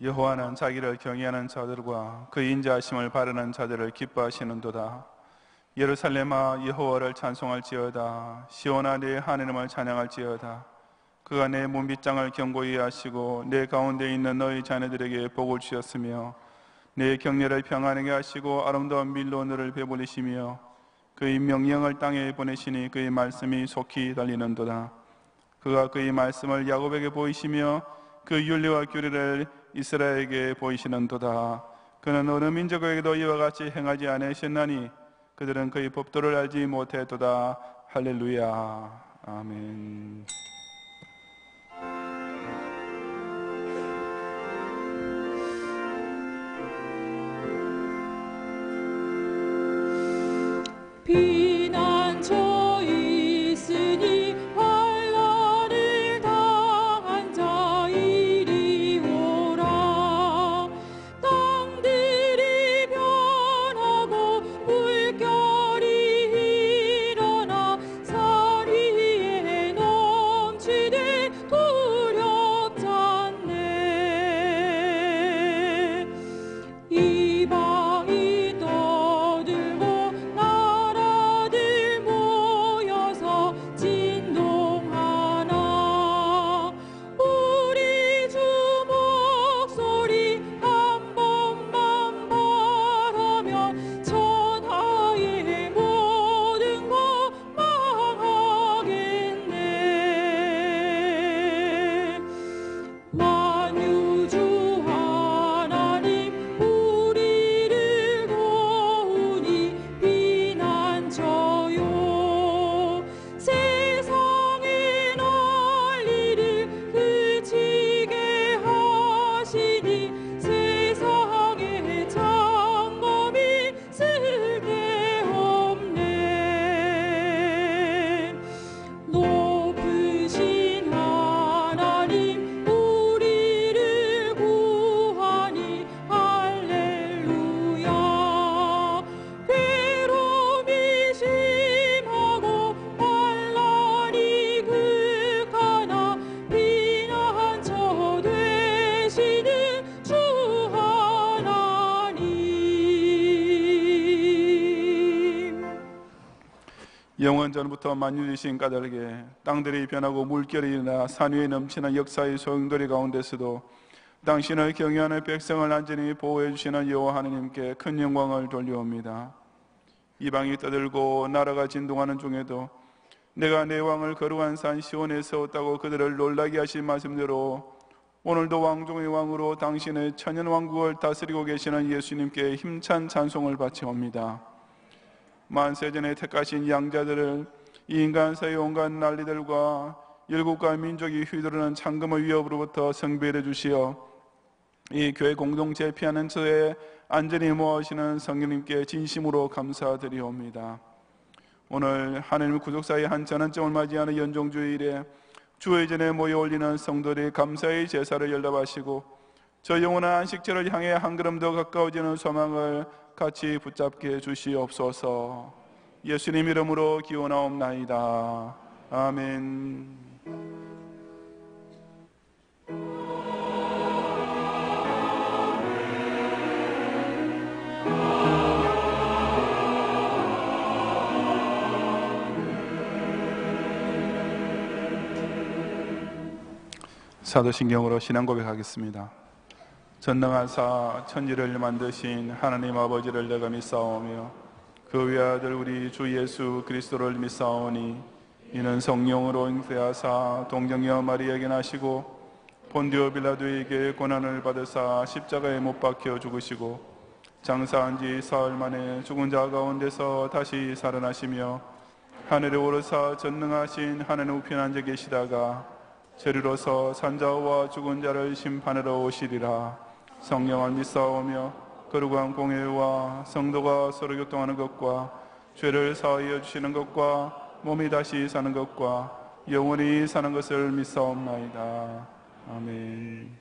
여호와는 자기를 경외하는 자들과 그 인자하심을 바라는 자들을 기뻐하시는도다. 예루살렘아, 여호와를 찬송할지어다. 시온아, 내 하나님을 찬양할지어다. 그가 내 문빗장을 견고히 하시고 내 가운데 있는 너희 자녀들에게 복을 주셨으며 내 경례를 평안하게 하시고 아름다운 밀로 너를 배불리시며 그의 명령을 땅에 보내시니 그의 말씀이 속히 달리는도다. 그가 그의 말씀을 야곱에게 보이시며 그 윤리와 규례를 이스라엘에게 보이시는도다. 그는 어느 민족에게도 이와 같이 행하지 않으셨나니 그들은 그의 법도를 알지 못했도다. 할렐루야. 아멘. 피난처 있으니 환난을 당한 자 이리 오라. 땅들이 변하고 물결이 일어나 산 위에 넘치되 두렵지 않네. 이방이 떠들고 나라들 모여서 진동하나. 우리 주 목소리 한 번만 바라면 천하의 모든 것 망하겠네. 만유주 하나님 우리를 도우니 피난처요. 세상의 난리를 그치게 하시니 세상의 장검이 쓸데없네. 높으신 하나님 우리를 구하니 할렐루야. 괴로움이 심하고 환난이 극하나 피난처 되시는 주 하나님. 영원 전부터 만유되신 까닭에 땅들이 변하고 물결이 일어나 산 위에 넘치는 역사의 소용돌이 가운데서도 당신을 경외하는 백성을 안전히 보호해 주시는 여호와 하나님께 큰 영광을 돌려옵니다. 이방이 떠들고 나라가 진동하는 중에도 내가 내 왕을 거룩한 산 시온에 세웠다고 그들을 놀라게 하신 말씀대로 오늘도 왕중의 왕으로 당신의 천년 왕국을 다스리고 계시는 예수님께 힘찬 찬송을 바치옵니다. 만세전에 택하신 양자들을 이 인간 사이의 온갖 난리들과 열국과 민족이 휘두르는 창금의 위협으로부터 성별해 주시어 이 교회 공동체 피하는 처에 안전히 모아주시는 성령님께 진심으로 감사드리옵니다. 오늘 하나님 구속사의 한 전환점을 맞이하는 연종주일에 주의 전에 모여 올리는 성도들이 감사의 제사를 연락하시고 저 영원한 안식처를 향해 한 걸음 더 가까워지는 소망을 같이 붙잡게 해주시옵소서. 예수님 이름으로 기원하옵나이다. 아멘. 사도신경으로 신앙 고백하겠습니다. 전능하사 천지를 만드신 하나님 아버지를 내가 믿사오며 그 외아들 우리 주 예수 그리스도를 믿사오니 이는 성령으로 잉태하사 동정녀 마리아에게 나시고 본디오 빌라도에게 고난을 받으사 십자가에 못 박혀 죽으시고 장사한 지 사흘 만에 죽은 자 가운데서 다시 살아나시며 하늘에 오르사 전능하신 하나님 우편 앉아 계시다가 저리로서 산자와 죽은 자를 심판하러 오시리라. 성령을 믿사오며 거룩한 공회와 성도가 서로 교통하는 것과 죄를 사하여 주시는 것과 몸이 다시 사는 것과 영원히 사는 것을 믿사옵나이다. 아멘.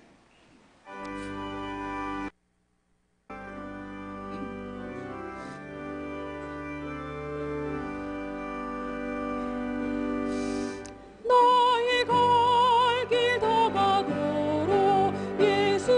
나의 갈 길 다 가도록 예수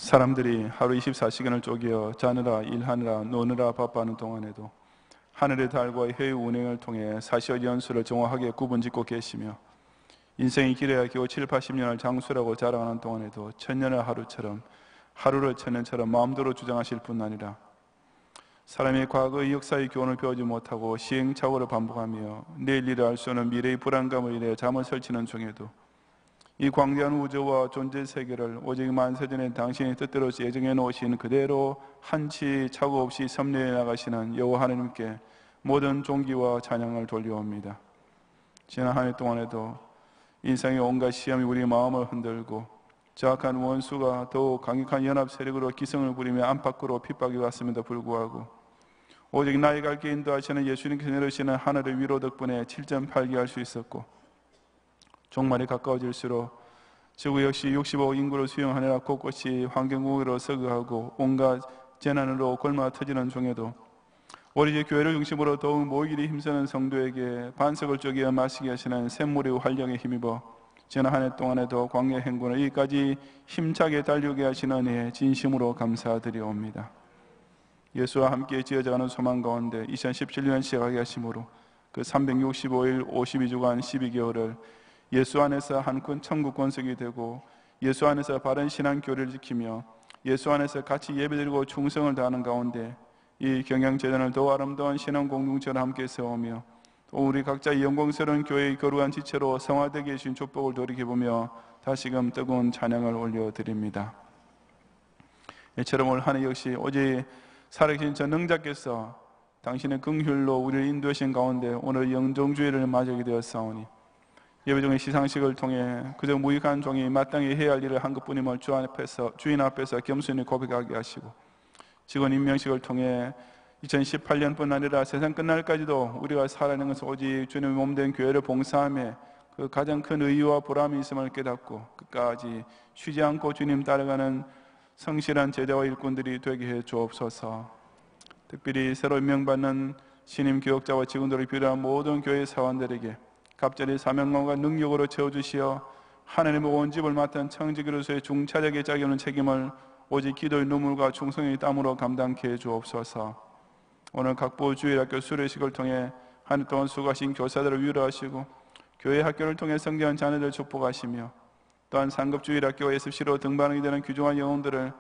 사람들이 하루 24시간을 쪼개어 자느라 일하느라 노느라 바빠하는 동안에도 하늘의 달과 해의 운행을 통해 사시와 연수를 정확하게 구분짓고 계시며 인생이 길어야 겨우 7, 80년을 장수라고 자랑하는 동안에도 천년을 하루처럼 하루를 천년처럼 마음대로 주장하실 뿐 아니라 사람이 과거의 역사의 교훈을 배우지 못하고 시행착오를 반복하며 내일 일을 알 수 없는 미래의 불안감을 인해 잠을 설치는 중에도 이 광대한 우주와 존재 세계를 오직 만세전에 당신의 뜻대로 예정해 놓으신 그대로 한치 착오 없이 섭리해 나가시는 여호와 하나님께 모든 존귀와 찬양을 돌려옵니다. 지난 한 해 동안에도 인생의 온갖 시험이 우리 마음을 흔들고 저악한 원수가 더욱 강력한 연합 세력으로 기승을 부리며 안팎으로 핍박이 왔음에도 불구하고 오직 나의 갈 길 인도하시는 예수님께서 내리시는 하늘의 위로 덕분에 7.8개 할 수 있었고 종말이 가까워질수록 지구 역시 65억 인구를 수용하느라 곳곳이 환경공해로 서거하고 온갖 재난으로 골마 터지는 중에도 우리 교회를 중심으로 더욱 모이기를 힘쓰는 성도에게 반석을 쪼개어 마시게 하시는 샘물의 활력에 힘입어 지난 한 해 동안에도 광야 행군을 여기까지 힘차게 달리게 하시는 은혜에 진심으로 감사드리옵니다. 예수와 함께 지어져가는 소망 가운데 2017년 시작하게 하심으로 그 365일 52주간 12개월을 예수 안에서 한 큰 천국 권속이 되고 예수 안에서 바른 신앙 교리를 지키며 예수 안에서 같이 예배드리고 충성을 다하는 가운데 이 경영재단을 더 아름다운 신앙 공동체를 함께 세우며 또 우리 각자의 영광스러운 교회의 거룩한 지체로 성화되게 해주신 축복을 돌이켜보며 다시금 뜨거운 찬양을 올려드립니다. 이처럼 올 한 해 역시 오직 살아계신 전능자께서 당신의 긍휼로 우리를 인도하신 가운데 오늘 영종주의를 맞이하게 되었사오니 예배 중에 시상식을 통해 그저 무익한 종이 마땅히 해야 할 일을 한 것뿐임을 주인 앞에서 겸손히 고백하게 하시고 직원 임명식을 통해 2018년뿐 아니라 세상 끝날까지도 우리가 살아가는 것은 오직 주님의 몸된 교회를 봉사함에 그 가장 큰 의의와 보람이 있음을 깨닫고 끝까지 쉬지 않고 주님 따라가는 성실한 제자와 일꾼들이 되게 해 주옵소서. 특별히 새로 임명받는 신임 교역자와 직원들을 비롯한 모든 교회 사원들에게 갑자기 사명감과 능력으로 채워주시어 하나님의 온 집을 맡은 청지기로서의 중차적인 짝이 없는 책임을 오직 기도의 눈물과 충성의 땀으로 감당케 해 주옵소서. 오늘 각부 주일학교 수료식을 통해 한 해 동안 수고하신 교사들을 위로하시고 교회 학교를 통해 성장한 자녀들 축복하시며 또한 상급주일학교 SFC로 등반하게 되는 귀중한 영혼들을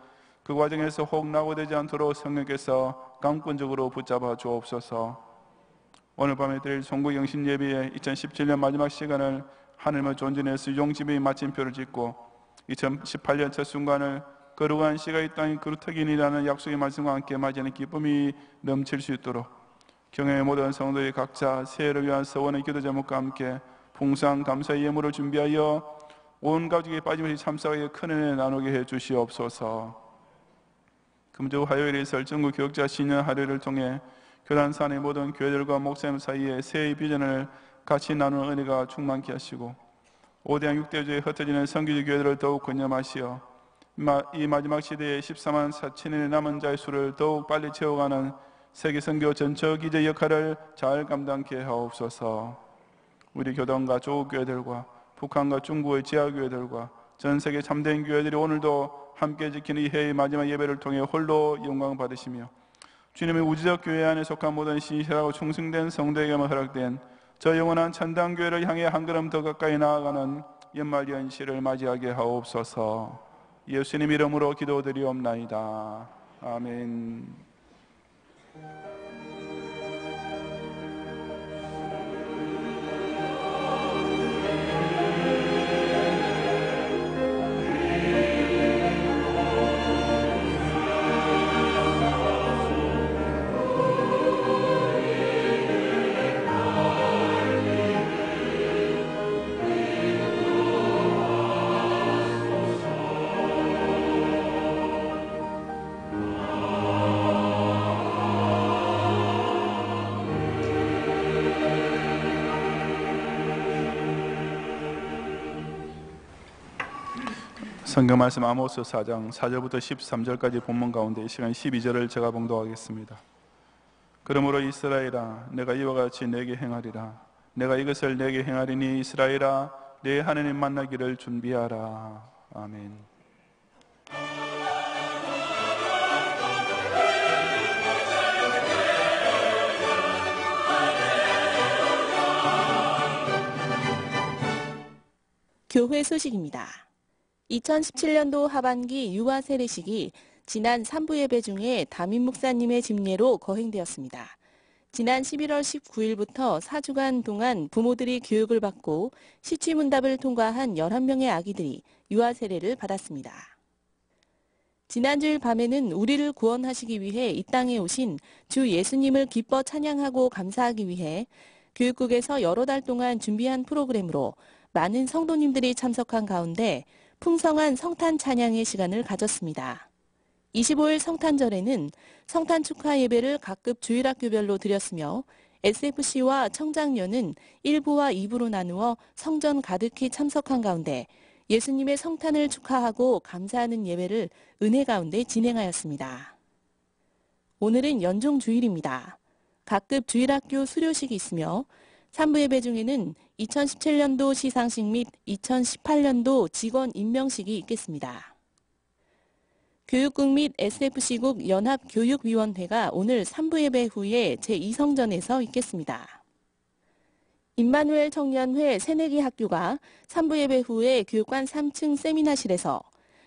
그 과정에서 혹 낙오되지 않도록 성령께서 강권적으로 붙잡아 주옵소서. 오늘 밤에 드릴 송구영신 예배의 2017년 마지막 시간을 하늘의 존전에서 용집의 마침표를 짓고 2018년 첫 순간을 거룩한 씨가 이 땅의 그루터기인이라는 약속의 말씀과 함께 맞이하는 기쁨이 넘칠 수 있도록 경영의 모든 성도의 각자 새해를 위한 서원의 기도 제목과 함께 풍성한 감사의 예물을 준비하여 온 가족이 빠짐없이 참석하여 큰 은혜 나누게 해 주시옵소서. 금주 화요일에 설정구 교역자 신년 하루를 통해 교단산의 모든 교회들과 목사님 사이에 새해의 비전을 같이 나누는 은혜가 충만케 하시고 5대양 6대주에 흩어지는 선교지 교회들을 더욱 건념하시어 이 마지막 시대에 14만 4천인의 남은 자의 수를 더욱 빨리 채워가는 세계 선교 전처 기적 역할을 잘 감당케 하옵소서. 우리 교단과 조국교회들과 북한과 중국의 지하교회들과 전 세계 참된 교회들이 오늘도 함께 지키는 이 해의 마지막 예배를 통해 홀로 영광 받으시며 주님의 우주적 교회 안에 속한 모든 신실하고 충성된 성도에게만 허락된 저 영원한 천당교회를 향해 한 걸음 더 가까이 나아가는 연말 연시를 맞이하게 하옵소서. 예수님 이름으로 기도드리옵나이다. 아멘. 성경 말씀 아모스 4장 4절부터 13절까지 본문 가운데 이 시간 12절을 제가 봉독하겠습니다. 그러므로 이스라엘아 내가 이와 같이 내게 행하리라. 내가 이것을 내게 행하리니 이스라엘아 내 하나님 만나기를 준비하라. 아멘. 교회 소식입니다. 2017년도 하반기 유아 세례식이 지난 3부 예배 중에 담임 목사님의 집례로 거행되었습니다. 지난 11월 19일부터 4주간 동안 부모들이 교육을 받고 시취문답을 통과한 11명의 아기들이 유아 세례를 받았습니다. 지난 주일 밤에는 우리를 구원하시기 위해 이 땅에 오신 주 예수님을 기뻐 찬양하고 감사하기 위해 교육국에서 여러 달 동안 준비한 프로그램으로 많은 성도님들이 참석한 가운데 풍성한 성탄 찬양의 시간을 가졌습니다. 25일 성탄절에는 성탄 축하 예배를 각급 주일학교별로 드렸으며 SFC와 청장년은 1부와 2부로 나누어 성전 가득히 참석한 가운데 예수님의 성탄을 축하하고 감사하는 예배를 은혜 가운데 진행하였습니다. 오늘은 연중 주일입니다. 각급 주일학교 수료식이 있으며 3부 예배 중에는 2017년도 시상식 및 2018년도 직원 임명식이 있겠습니다. 교육국 및 SFC국 연합교육위원회가 오늘 3부 예배 후에 제2성전에서 있겠습니다. 임마누엘 청년회 새내기 학교가 3부 예배 후에 교육관 3층 세미나실에서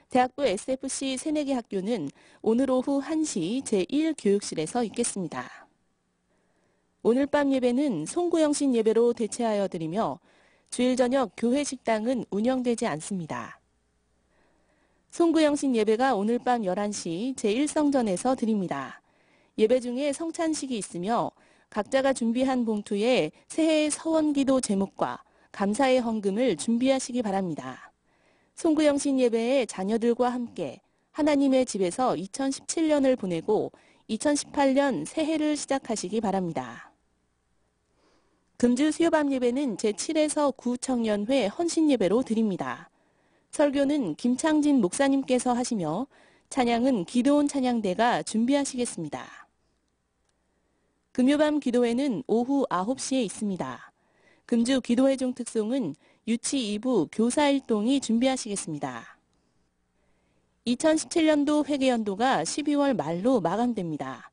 대학부 SFC 새내기 학교는 오늘 오후 1시 제1교육실에서 있겠습니다. 오늘 밤 예배는 송구영신 예배로 대체하여 드리며 주일 저녁 교회 식당은 운영되지 않습니다. 송구영신 예배가 오늘 밤 11시 제1성전에서 드립니다. 예배 중에 성찬식이 있으며 각자가 준비한 봉투에 새해의 서원기도 제목과 감사의 헌금을 준비하시기 바랍니다. 송구영신 예배에 자녀들과 함께 하나님의 집에서 2017년을 보내고 2018년 새해를 시작하시기 바랍니다. 금주 수요밤 예배는 제7에서 9청년회 헌신예배로 드립니다. 설교는 김창진 목사님께서 하시며 찬양은 기도원 찬양대가 준비하시겠습니다. 금요밤 기도회는 오후 9시에 있습니다. 금주 기도회 중 특송은 유치 2부 교사일동이 준비하시겠습니다. 2017년도 회계연도가 12월 말로 마감됩니다.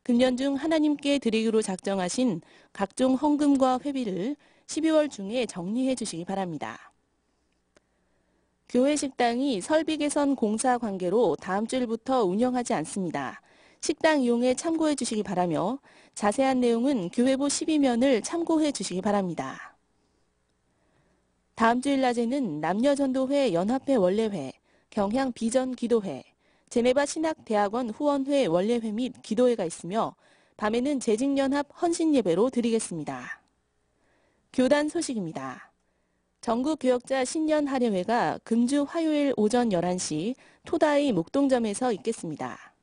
금년 중 하나님께 드리기로 작정하신 각종 헌금과 회비를 12월 중에 정리해 주시기 바랍니다. 교회 식당이 설비 개선 공사 관계로 다음 주일부터 운영하지 않습니다. 식당 이용에 참고해 주시기 바라며 자세한 내용은 교회부 12면을 참고해 주시기 바랍니다. 다음 주일 낮에는 남녀전도회 연합회 원례회, 경향 비전 기도회, 제네바 신학대학원 후원회 원례회 및 기도회가 있으며 밤에는 재직연합 헌신예배로 드리겠습니다. 교단 소식입니다. 전국교역자 신년 할애회가 금주 화요일 오전 11시 토다이 목동점에서 있겠습니다.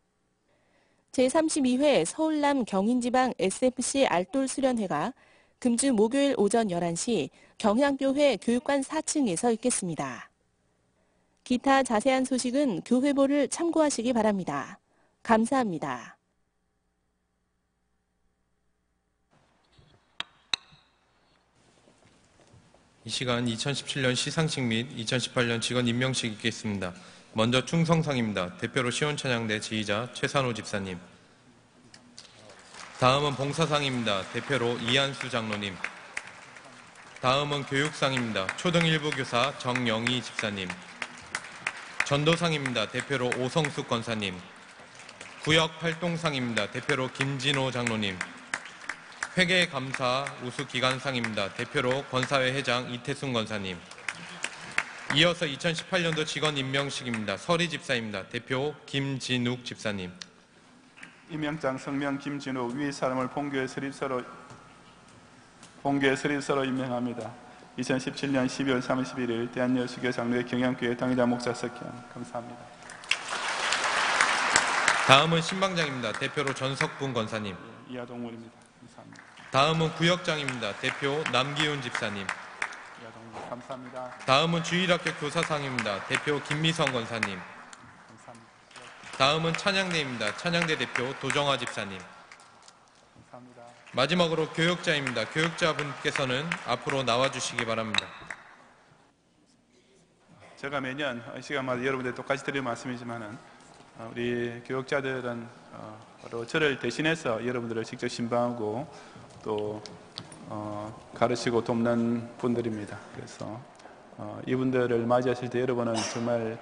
제32회 서울남 경인지방 SFC 알돌 수련회가 금주 목요일 오전 11시 경향교회 교육관 4층에서 있겠습니다. 기타 자세한 소식은 교회보를 참고하시기 바랍니다. 감사합니다. 이 시간 2017년 시상식 및 2018년 직원 임명식 있겠습니다. 먼저 충성상입니다. 대표로 시온찬양대 지휘자 최산호 집사님. 다음은 봉사상입니다. 대표로 이한수 장로님. 다음은 교육상입니다. 초등 1부 교사 정영희 집사님. 전도상입니다. 대표로 오성숙 권사님. 구역활동상입니다. 대표로 김진호 장로님. 회계감사 우수기관상입니다. 대표로 권사회 회장 이태순 권사님. 이어서 2018년도 직원 임명식입니다. 서리 집사입니다. 대표 김진욱 집사님. 임명장 성명 김진욱 위 사람을 본교회 설립서로 임명합니다. 2017년 12월 31일 대한여수교 장로회 경향교회 당회장 목사 석현. 감사합니다. 다음은 신방장입니다. 대표로 전석분 권사님. 이하동물입니다. 감사합니다. 다음은 구역장입니다. 대표 남기훈 집사님. 이하동물 감사합니다. 다음은 주일학교 교사상입니다. 대표 김미성 권사님. 감사합니다. 다음은 찬양대입니다. 찬양대 대표 도정화 집사님. 감사합니다. 마지막으로 교역자입니다. 교역자분께서는 앞으로 나와주시기 바랍니다. 제가 매년 시간마다 여러분들 똑같이 드리는 말씀이지만은 우리 교역자들은 바로 저를 대신해서 여러분들을 직접 신방하고 또 가르치고 돕는 분들입니다. 그래서 이분들을 맞이하실 때 여러분은 정말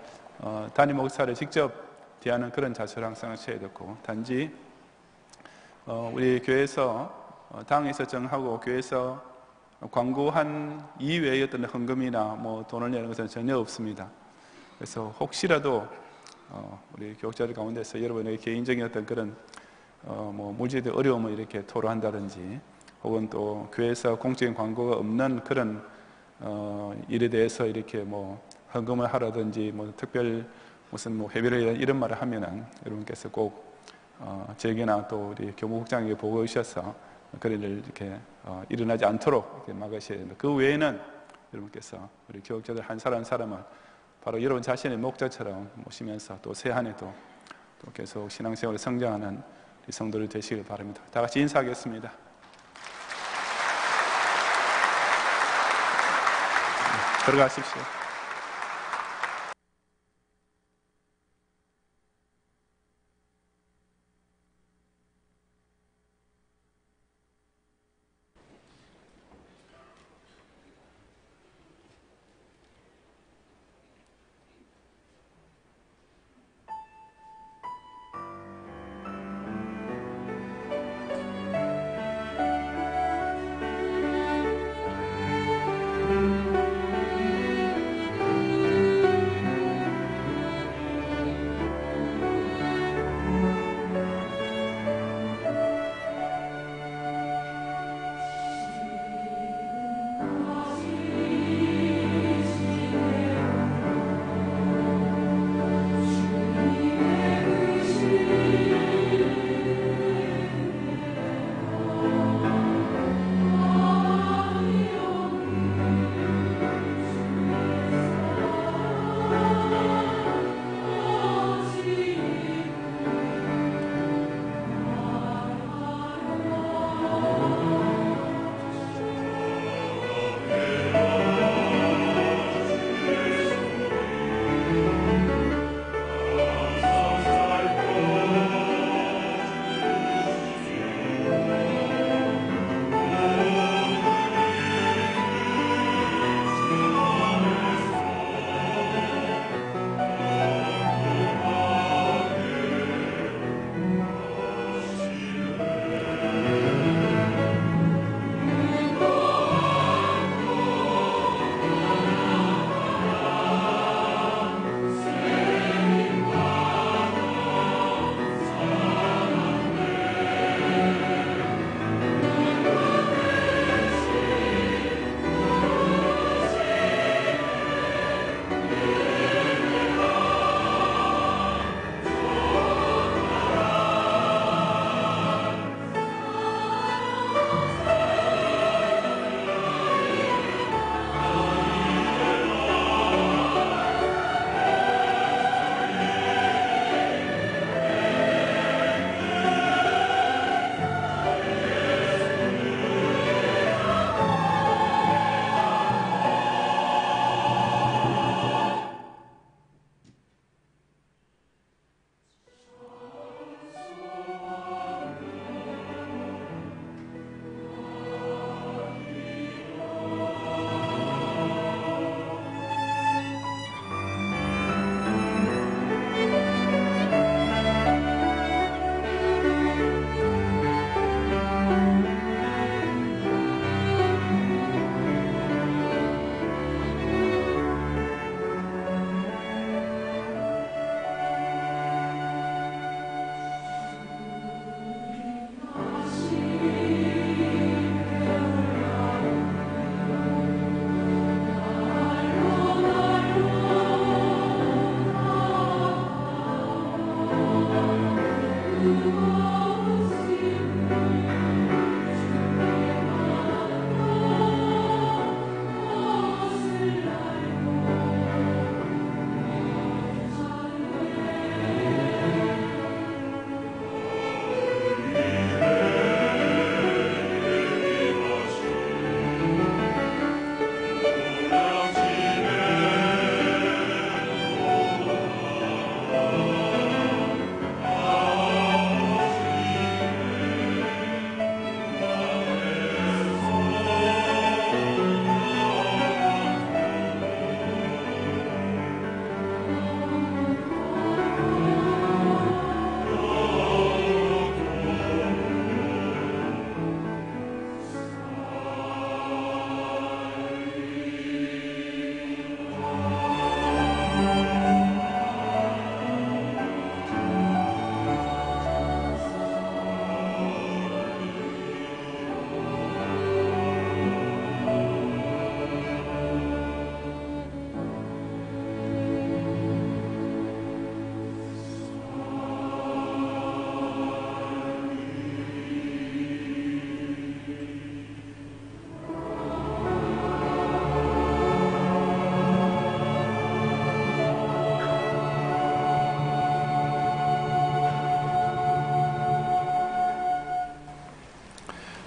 담임 목사를 직접 대하는 그런 자세를 항상 하셔야 되고, 단지 우리 교회에서 당에서 정하고 교회에서 광고한 이외의 어떤 헌금이나 뭐 돈을 내는 것은 전혀 없습니다. 그래서 혹시라도 우리 교육자들 가운데서 여러분의 개인적인 어떤 그런 뭐 물질적 어려움을 이렇게 토로한다든지, 혹은 또 교회에서 공적인 광고가 없는 그런 일에 대해서 이렇게 뭐 헌금을 하라든지 뭐 특별 무슨 뭐 회비를 이런 말을 하면은 여러분께서 꼭 저에게나 또 우리 교무국장에게 보고 오셔서 그런 일 이렇게 일어나지 않도록 이렇게 막으셔야 됩니다. 그 외에는 여러분께서 우리 교육자들 한 사람 한 사람을 바로 여러분 자신의 목자처럼 모시면서 또 새한해도 또 계속 신앙생활을 성장하는 우리 성도들 되시길 바랍니다. 다 같이 인사하겠습니다. 들어가십시오.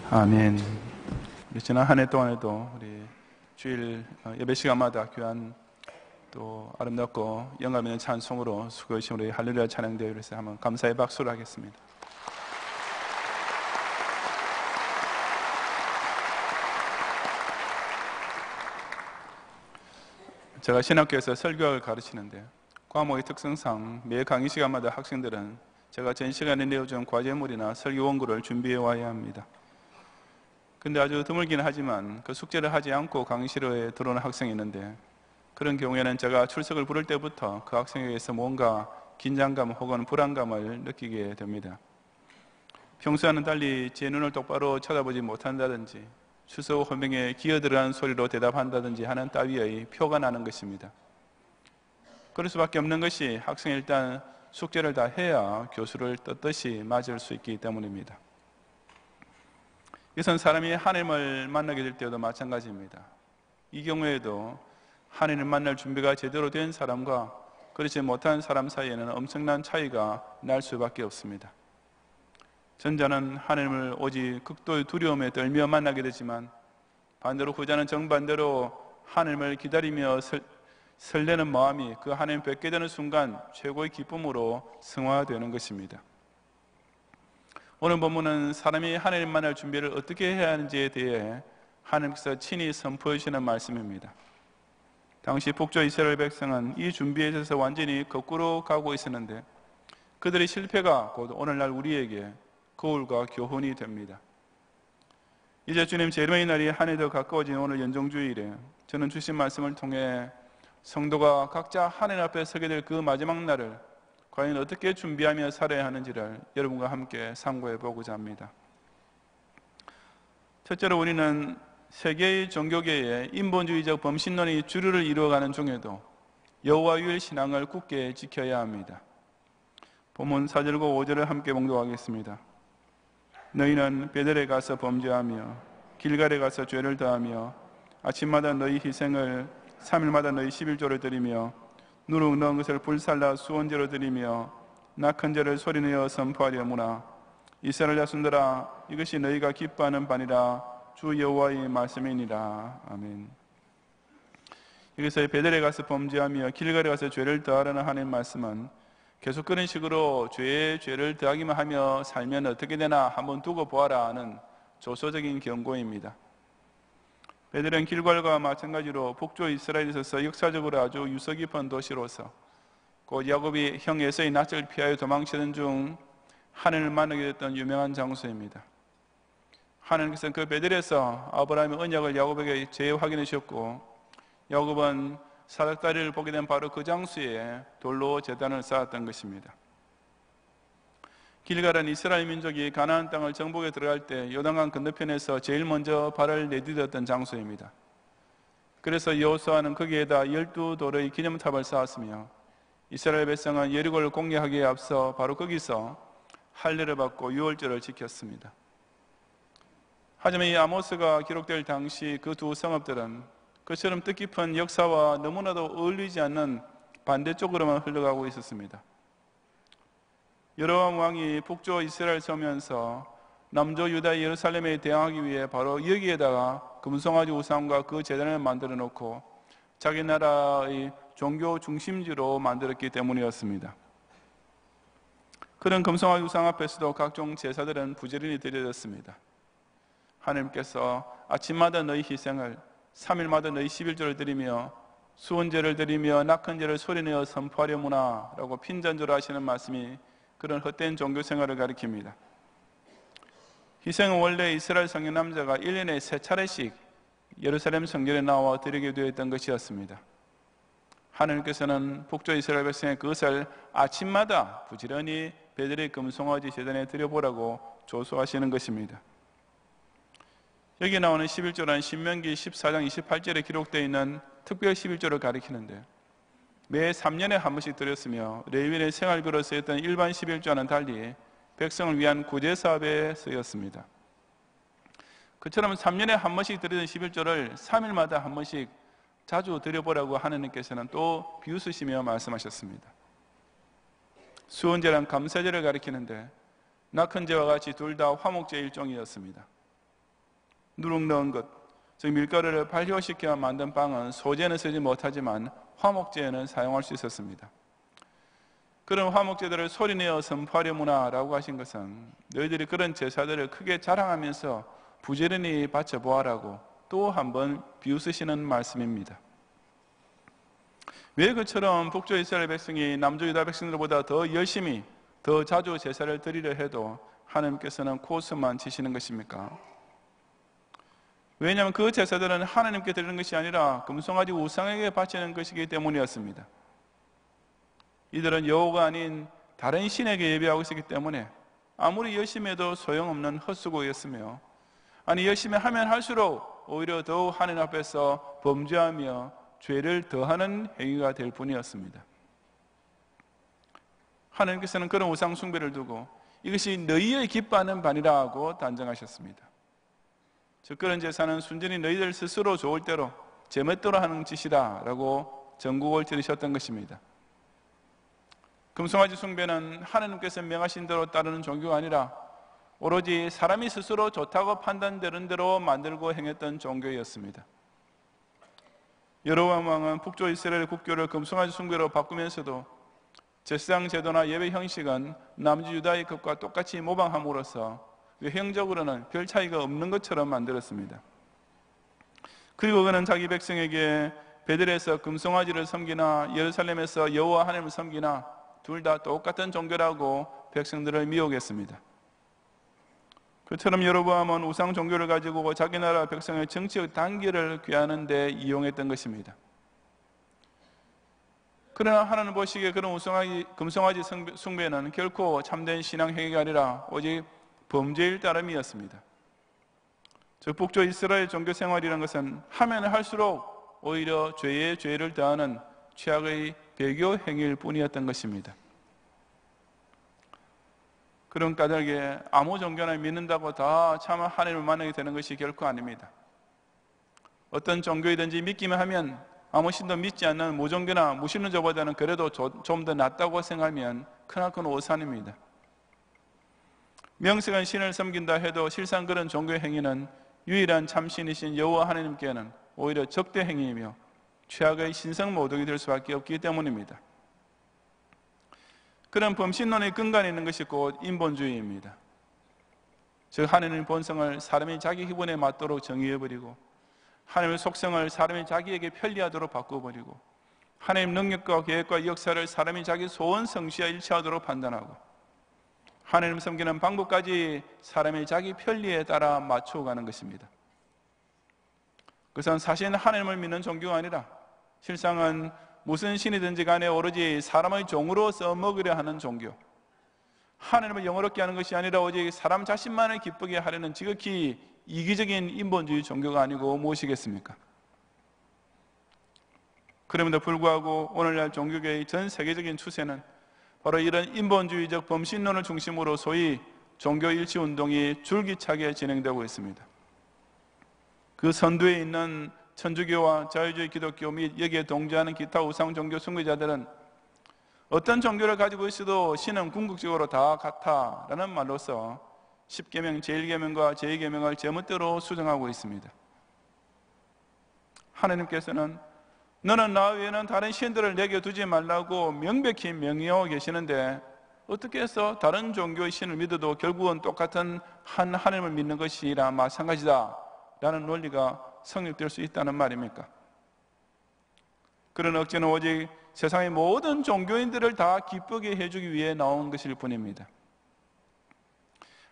아멘. 지난 한 해 동안에도 우리 주일 예배 시간마다 귀한 또 아름답고 영감 있는 찬송으로 수고하신 우리 할렐루야 찬양대회 그래서 한번 감사의 박수를 하겠습니다. 제가 신학교에서 설교학을 가르치는데 과목의 특성상 매 강의 시간마다 학생들은 제가 전 시간에 내어준 과제물이나 설교 원고를 준비해 와야 합니다. 근데 아주 드물긴 하지만 그 숙제를 하지 않고 강의실에 들어오는 학생이 있는데 그런 경우에는 제가 출석을 부를 때부터 그 학생에게서 뭔가 긴장감 혹은 불안감을 느끼게 됩니다. 평소와는 달리 제 눈을 똑바로 쳐다보지 못한다든지 출석 호명에 기어들어가는 소리로 대답한다든지 하는 따위의 표가 나는 것입니다. 그럴 수밖에 없는 것이 학생이 일단 숙제를 다 해야 교수를 떳떳이 맞을 수 있기 때문입니다. 이것은 사람이 하나님을 만나게 될 때도 마찬가지입니다. 이 경우에도 하나님을 만날 준비가 제대로 된 사람과 그렇지 못한 사람 사이에는 엄청난 차이가 날 수밖에 없습니다. 전자는 하나님을 오직 극도의 두려움에 떨며 만나게 되지만 반대로 후자는 정반대로 하나님을 기다리며 설레는 마음이 그 하나님 뵙게 되는 순간 최고의 기쁨으로 승화되는 것입니다. 오늘 본문은 사람이 하나님 만날 준비를 어떻게 해야 하는지에 대해 하나님께서 친히 선포해 주시는 말씀입니다. 당시 북쪽 이스라엘 백성은 이 준비에 있어서 완전히 거꾸로 가고 있었는데 그들의 실패가 곧 오늘날 우리에게 거울과 교훈이 됩니다. 이제 주님 재림의 날이 한 해 더 가까워진 오늘 연정주일에 저는 주신 말씀을 통해 성도가 각자 하나님 앞에 서게 될 그 마지막 날을 과연 어떻게 준비하며 살아야 하는지를 여러분과 함께 상고해 보고자 합니다. 첫째로 우리는 세계의 종교계의 인본주의적 범신론이 주류를 이루어가는 중에도 여호와 유일 신앙을 굳게 지켜야 합니다. 본문 4절과 5절을 함께 봉독하겠습니다. 너희는 베델에 가서 범죄하며 길갈에 가서 죄를 더하며 아침마다 너희 희생을 3일마다 너희 11조를 드리며 누룩 넣은 것을 불살라 수원제로 드리며 낙한 죄를 소리내어 선포하려무나 이스라엘 자손들아 이것이 너희가 기뻐하는 바니라 주 여호와의 말씀이니라. 아멘. 여기서 베델에 가서 범죄하며 길갈에 가서 죄를 더하라는 하나님의 말씀은 계속 그런 식으로 죄를 더하기만 하며 살면 어떻게 되나 한번 두고 보아라 하는 조소적인 경고입니다. 베델은 길갈과 마찬가지로 북쪽 이스라엘에 있어서 역사적으로 아주 유서 깊은 도시로서 곧 야곱이 형 에서의 낯을 피하여 도망치던 중 하나님을 만나게 됐던 유명한 장소입니다. 하나님께서는 그 베델에서 아브라함의 언약을 야곱에게 재확인해 주셨고 야곱은 사닥다리를 보게 된 바로 그 장소에 돌로 제단을 쌓았던 것입니다. 길갈은 이스라엘 민족이 가나안 땅을 정복에 들어갈 때 요단강 건너편에서 제일 먼저 발을 내디뎠던 장소입니다. 그래서 여호수아는 거기에다 12돌의 기념탑을 쌓았으며 이스라엘 백성은 여리고를 공략하기에 앞서 바로 거기서 할례를 받고 유월절을 지켰습니다. 하지만 이 아모스가 기록될 당시 그 두 성읍들은 그처럼 뜻깊은 역사와 너무나도 어울리지 않는 반대쪽으로만 흘러가고 있었습니다. 여로보암 왕이 북쪽 이스라엘 서면서 남쪽 유다 예루살렘에 대항하기 위해 바로 여기에다가 금송아지 우상과 그 제단을 만들어 놓고 자기 나라의 종교 중심지로 만들었기 때문이었습니다. 그런 금송아지 우상 앞에서도 각종 제사들은 부지런히 드려졌습니다. 하나님께서 아침마다 너희 희생을 3일마다 너희 11조를 드리며 수원제를 드리며 낙헌제를 소리내어 선포하려무나 라고 핀잔조로 하시는 말씀이 그런 헛된 종교 생활을 가리킵니다. 희생은 원래 이스라엘 성인 남자가 1년에 3차례씩 예루살렘 성전에 나와 드리게 되어 있던 것이었습니다. 하나님께서는 북쪽 이스라엘 백성의 그것을 아침마다 부지런히 베델의 금송아지 제단에 드려보라고 조소하시는 것입니다. 여기 나오는 11조란 신명기 14장 28절에 기록되어 있는 특별 11조를 가리키는데 매 3년에 한 번씩 드렸으며 레위인의 생활비로 쓰였던 일반 11조와는 달리 백성을 위한 구제사업에 쓰였습니다. 그처럼 3년에 한 번씩 드리던 11조를 3일마다 한 번씩 자주 드려보라고 하나님께서는 또 비웃으시며 말씀하셨습니다. 수원제란 감사제를 가리키는데 낙헌제와 같이 둘 다 화목제 일종이었습니다. 누룩 넣은 것, 즉 밀가루를 발효시켜 만든 빵은 소재는 쓰지 못하지만 화목제에는 사용할 수 있었습니다. 그런 화목제들을 소리내어 선포하려무나라고 하신 것은 너희들이 그런 제사들을 크게 자랑하면서 부지런히 바쳐보아라고 또 한번 비웃으시는 말씀입니다. 왜 그처럼 북조 이스라엘 백성이 남조 유다 백성들보다 더 열심히 더 자주 제사를 드리려 해도 하나님께서는 코스만 치시는 것입니까? 왜냐하면 그 제사들은 하나님께 드리는 것이 아니라 금송아지 우상에게 바치는 것이기 때문이었습니다. 이들은 여호와가 아닌 다른 신에게 예배하고 있었기 때문에 아무리 열심히 해도 소용없는 헛수고였으며, 아니 열심히 하면 할수록 오히려 더욱 하나님 앞에서 범죄하며 죄를 더하는 행위가 될 뿐이었습니다. 하나님께서는 그런 우상 숭배를 두고 이것이 너희의 기뻐하는 반이라고 단정하셨습니다. 즉 그런 제사는 순전히 너희들 스스로 좋을 대로 제멋대로 하는 짓이다 라고 전국을 들으셨던 것입니다. 금송아지 숭배는 하나님께서 명하신 대로 따르는 종교가 아니라 오로지 사람이 스스로 좋다고 판단되는 대로 만들고 행했던 종교였습니다. 여로보암 왕은 북조 이스라엘 국교를 금송아지 숭배로 바꾸면서도 제사장 제도나 예배 형식은 남주 유다의 것과 똑같이 모방함으로써 외형적으로는 별 차이가 없는 것처럼 만들었습니다. 그리고 그는 자기 백성에게 베들에서 금송아지를 섬기나 예루살렘에서 여호와 하나님을 섬기나 둘 다 똑같은 종교라고 백성들을 미혹했습니다. 그처럼 여로보암은 우상 종교를 가지고 자기 나라 백성의 정치적 단결을 꾀하는 데 이용했던 것입니다. 그러나 하나님 보시기에 그런 금송아지 숭배는 결코 참된 신앙 행위가 아니라 오직 범죄일 따름이었습니다. 즉 북조 이스라엘 종교 생활이라는 것은 하면 할수록 오히려 죄에 죄를 더하는 최악의 배교 행위일 뿐이었던 것입니다. 그런 까닭에 아무 종교나 믿는다고 다 참 하나님을 만나게 되는 것이 결코 아닙니다. 어떤 종교이든지 믿기만 하면 아무 신도 믿지 않는 무종교나 무신론자보다는 그래도 좀 더 낫다고 생각하면 크나큰 오산입니다. 명색은 신을 섬긴다 해도 실상 그런 종교 행위는 유일한 참신이신 여호와 하나님께는 오히려 적대 행위이며 최악의 신성 모독이 될 수밖에 없기 때문입니다. 그런 범신론의 근간에 있는 것이 곧 인본주의입니다. 즉 하나님의 본성을 사람이 자기 기분에 맞도록 정의해버리고 하나님의 속성을 사람이 자기에게 편리하도록 바꿔버리고 하나님의 능력과 계획과 역사를 사람이 자기 소원 성취와 일치하도록 판단하고 하나님 섬기는 방법까지 사람이 자기 편리에 따라 맞춰가는 것입니다. 그것은 사실 하나님을 믿는 종교가 아니라 실상은 무슨 신이든지 간에 오로지 사람의 종으로 써먹으려 하는 종교, 하나님을 영어롭게 하는 것이 아니라 오직 사람 자신만을 기쁘게 하려는 지극히 이기적인 인본주의 종교가 아니고 무엇이겠습니까? 그럼에도 불구하고 오늘날 종교계의 전 세계적인 추세는 바로 이런 인본주의적 범신론을 중심으로 소위 종교일치운동이 줄기차게 진행되고 있습니다. 그 선두에 있는 천주교와 자유주의 기독교 및 여기에 동조하는 기타 우상 종교 숭배자들은 어떤 종교를 가지고 있어도 신은 궁극적으로 다 같다라는 말로서 10계명, 제1계명과 제2계명을 제멋대로 수정하고 있습니다. 하나님께서는 너는 나 외에는 다른 신들을 내게 두지 말라고 명백히 명령하고 계시는데 어떻게 해서 다른 종교의 신을 믿어도 결국은 똑같은 한 하나님을 믿는 것이라 마찬가지다 라는 논리가 성립될 수 있다는 말입니까? 그런 억지는 오직 세상의 모든 종교인들을 다 기쁘게 해주기 위해 나온 것일 뿐입니다.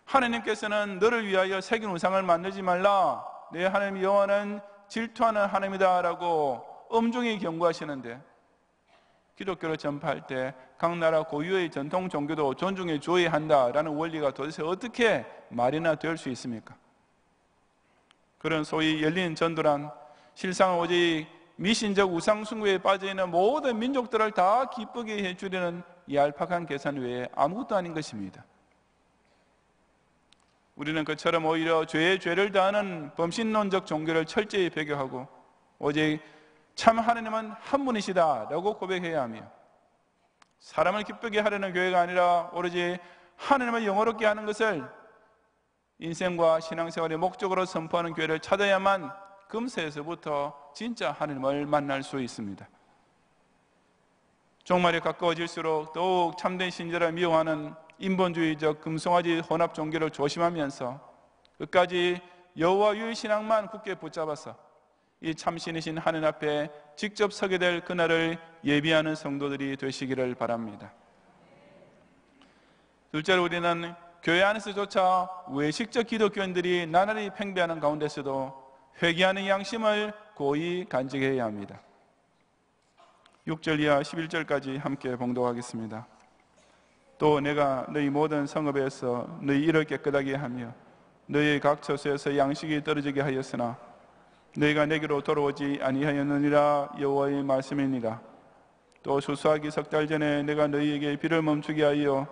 하나님께서는 너를 위하여 새긴 우상을 만들지 말라, 내 하나님 여호와는 질투하는 하나님이다 라고 엄중히 경고하시는데 기독교를 전파할 때 각 나라 고유의 전통 종교도 존중해 줘야 한다라는 원리가 도대체 어떻게 말이나 될 수 있습니까? 그런 소위 열린 전도란 실상 오직 미신적 우상 숭배에 빠져있는 모든 민족들을 다 기쁘게 해주려는 얄팍한 계산 외에 아무것도 아닌 것입니다. 우리는 그처럼 오히려 죄에 죄를 다하는 범신론적 종교를 철저히 배교하고 오직 참 하나님은 한 분이시다 라고 고백해야 하며 사람을 기쁘게 하려는 교회가 아니라 오로지 하나님을 영어롭게 하는 것을 인생과 신앙생활의 목적으로 선포하는 교회를 찾아야만 금세에서부터 진짜 하나님을 만날 수 있습니다. 종말에 가까워질수록 더욱 참된 신자를 미워하는 인본주의적 금송아지 혼합 종교를 조심하면서 끝까지 여호와 유일신앙만 굳게 붙잡아서 이 참신이신 하나님 앞에 직접 서게 될 그날을 예비하는 성도들이 되시기를 바랍니다. 둘째로 우리는 교회 안에서조차 외식적 기독교인들이 나날이 팽배하는 가운데서도 회개하는 양심을 고이 간직해야 합니다. 6절 이하 11절까지 함께 봉독하겠습니다. 또 내가 너희 모든 성읍에서 너희 이를 깨끗하게 하며 너희 각 처소에서 양식이 떨어지게 하였으나 너희가 내게로 돌아오지 아니하였느니라 여호와의 말씀이니라. 또 수수하기 석 달 전에 내가 너희에게 비를 멈추게 하여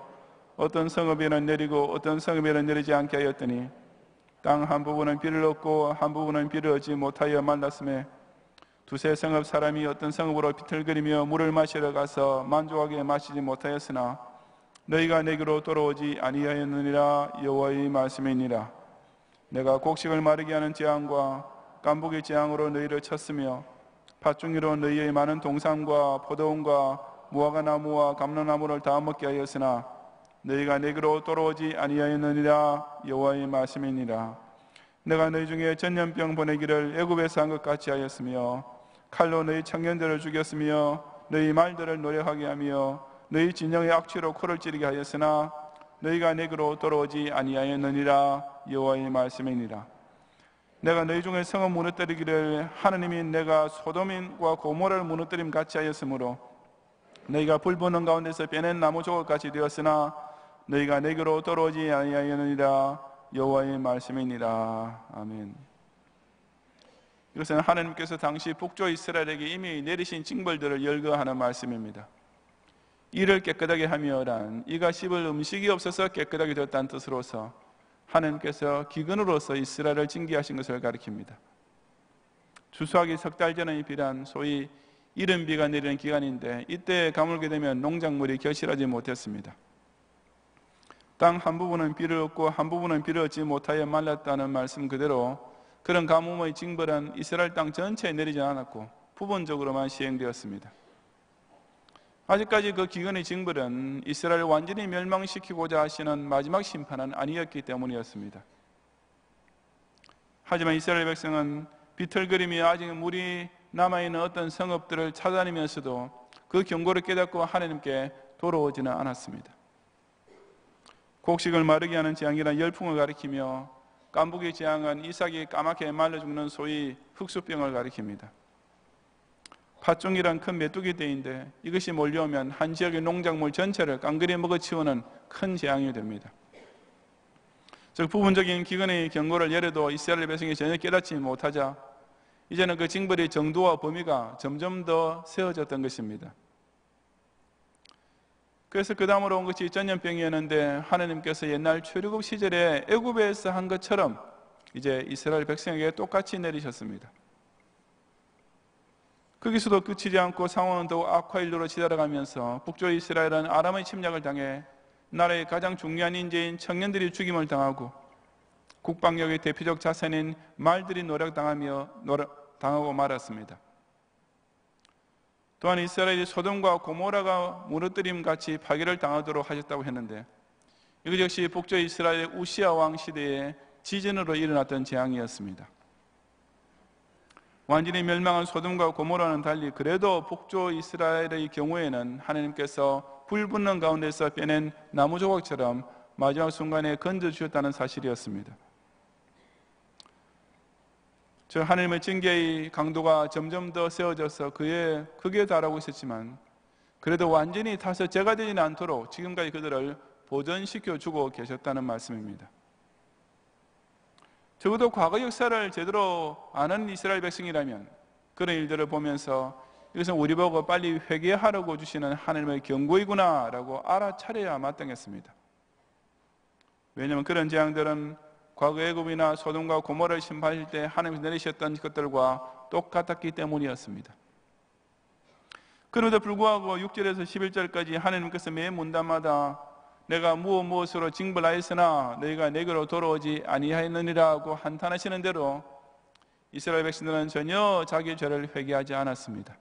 어떤 성읍에는 내리고 어떤 성읍에는 내리지 않게 하였더니 땅 한 부분은 비를 얻고 한 부분은 비를 얻지 못하여 말랐음에 두세 성읍 사람이 어떤 성읍으로 비틀거리며 물을 마시러 가서 만족하게 마시지 못하였으나 너희가 내게로 돌아오지 아니하였느니라 여호와의 말씀이니라. 내가 곡식을 마르게 하는 재앙과 깐복의 재앙으로 너희를 쳤으며 팥중이로 너희의 많은 동산과 포도원과 무화과 나무와 감로나무를 다 먹게 하였으나 너희가 내게로 돌아오지 아니하였느니라 여호와의 말씀이니라. 내가 너희 중에 전염병 보내기를 애굽에서 한 것 같이 하였으며 칼로 너희 청년들을 죽였으며 너희 말들을 노력하게 하며 너희 진영의 악취로 코를 찌르게 하였으나 너희가 내게로 돌아오지 아니하였느니라 여호와의 말씀이니라. 내가 너희 중에 성을 무너뜨리기를 하느님이 내가 소돔과 고모라를 무너뜨림 같이 하였으므로 너희가 불 붙는 가운데서 빼낸 나무 조각같이 되었으나 너희가 내게로 돌아오지 아니하였느니라 여호와의 말씀이니라. 아멘. 이것은 하나님께서 당시 북조 이스라엘에게 이미 내리신 징벌들을 열거하는 말씀입니다. 이를 깨끗하게 하며란 이가 씹을 음식이 없어서 깨끗하게 되었다는 뜻으로서 하나님께서 기근으로서 이스라엘을 징계하신 것을 가리킵니다. 추수하기 석 달 전의 비란 소위 이른 비가 내리는 기간인데 이때 가물게 되면 농작물이 결실하지 못했습니다. 땅 한 부분은 비를 얻고 한 부분은 비를 얻지 못하여 말랐다는 말씀 그대로 그런 가뭄의 징벌은 이스라엘 땅 전체에 내리지 않았고 부분적으로만 시행되었습니다. 아직까지 그 기근의 징벌은 이스라엘을 완전히 멸망시키고자 하시는 마지막 심판은 아니었기 때문이었습니다. 하지만 이스라엘 백성은 비틀거림이 아직 물이 남아있는 어떤 성읍들을 찾아다니면서도 그 경고를 깨닫고 하나님께 돌아오지는 않았습니다. 곡식을 마르게 하는 재앙이란 열풍을 가리키며 깐복의 재앙은 이삭이 까맣게 말라 죽는 소위 흑수병을 가리킵니다. 팥종이란 큰 메뚜기 떼인데 이것이 몰려오면 한 지역의 농작물 전체를 깡그리 먹어치우는 큰 재앙이 됩니다. 즉 부분적인 기근의 경고를 예래도 이스라엘 백성이 전혀 깨닫지 못하자 이제는 그 징벌의 정도와 범위가 점점 더 세워졌던 것입니다. 그래서 그 다음으로 온 것이 전염병이었는데 하나님께서 옛날 출애굽 시절에 애굽에서 한 것처럼 이제 이스라엘 백성에게 똑같이 내리셨습니다. 거기서도 그치지 않고 상황은 더욱 악화일로로 치달아가면서 북조 이스라엘은 아람의 침략을 당해 나라의 가장 중요한 인재인 청년들이 죽임을 당하고 국방력의 대표적 자산인 말들이 노력당하고 말았습니다. 또한 이스라엘이 소돔과 고모라가 무너뜨림같이 파괴를 당하도록 하셨다고 했는데 이것 역시 북조 이스라엘의 우시아 왕 시대에 지진으로 일어났던 재앙이었습니다. 완전히 멸망한 소돔과 고모라는 달리 그래도 북조 이스라엘의 경우에는 하나님께서 불 붙는 가운데서 빼낸 나무 조각처럼 마지막 순간에 건져주셨다는 사실이었습니다. 저 하나님의 징계의 강도가 점점 더 세워져서 그의 극에 달하고 있었지만 그래도 완전히 타서 죄가 되지는 않도록 지금까지 그들을 보존시켜 주고 계셨다는 말씀입니다. 적어도 과거 역사를 제대로 아는 이스라엘 백성이라면 그런 일들을 보면서 이것은 우리 보고 빨리 회개하라고 주시는 하나님의 경고이구나 라고 알아차려야 마땅했습니다. 왜냐하면 그런 재앙들은 과거 애굽이나 소돔과 고모라를 심판하실 때 하나님께서 내리셨던 것들과 똑같았기 때문이었습니다. 그럼에도 불구하고 6절에서 11절까지 하나님께서 매 문단마다 내가 무엇으로 징벌하였으나 너희가 내게로 돌아오지 아니하였느니라고 한탄하시는 대로 이스라엘 백성들은 전혀 자기 죄를 회개하지 않았습니다.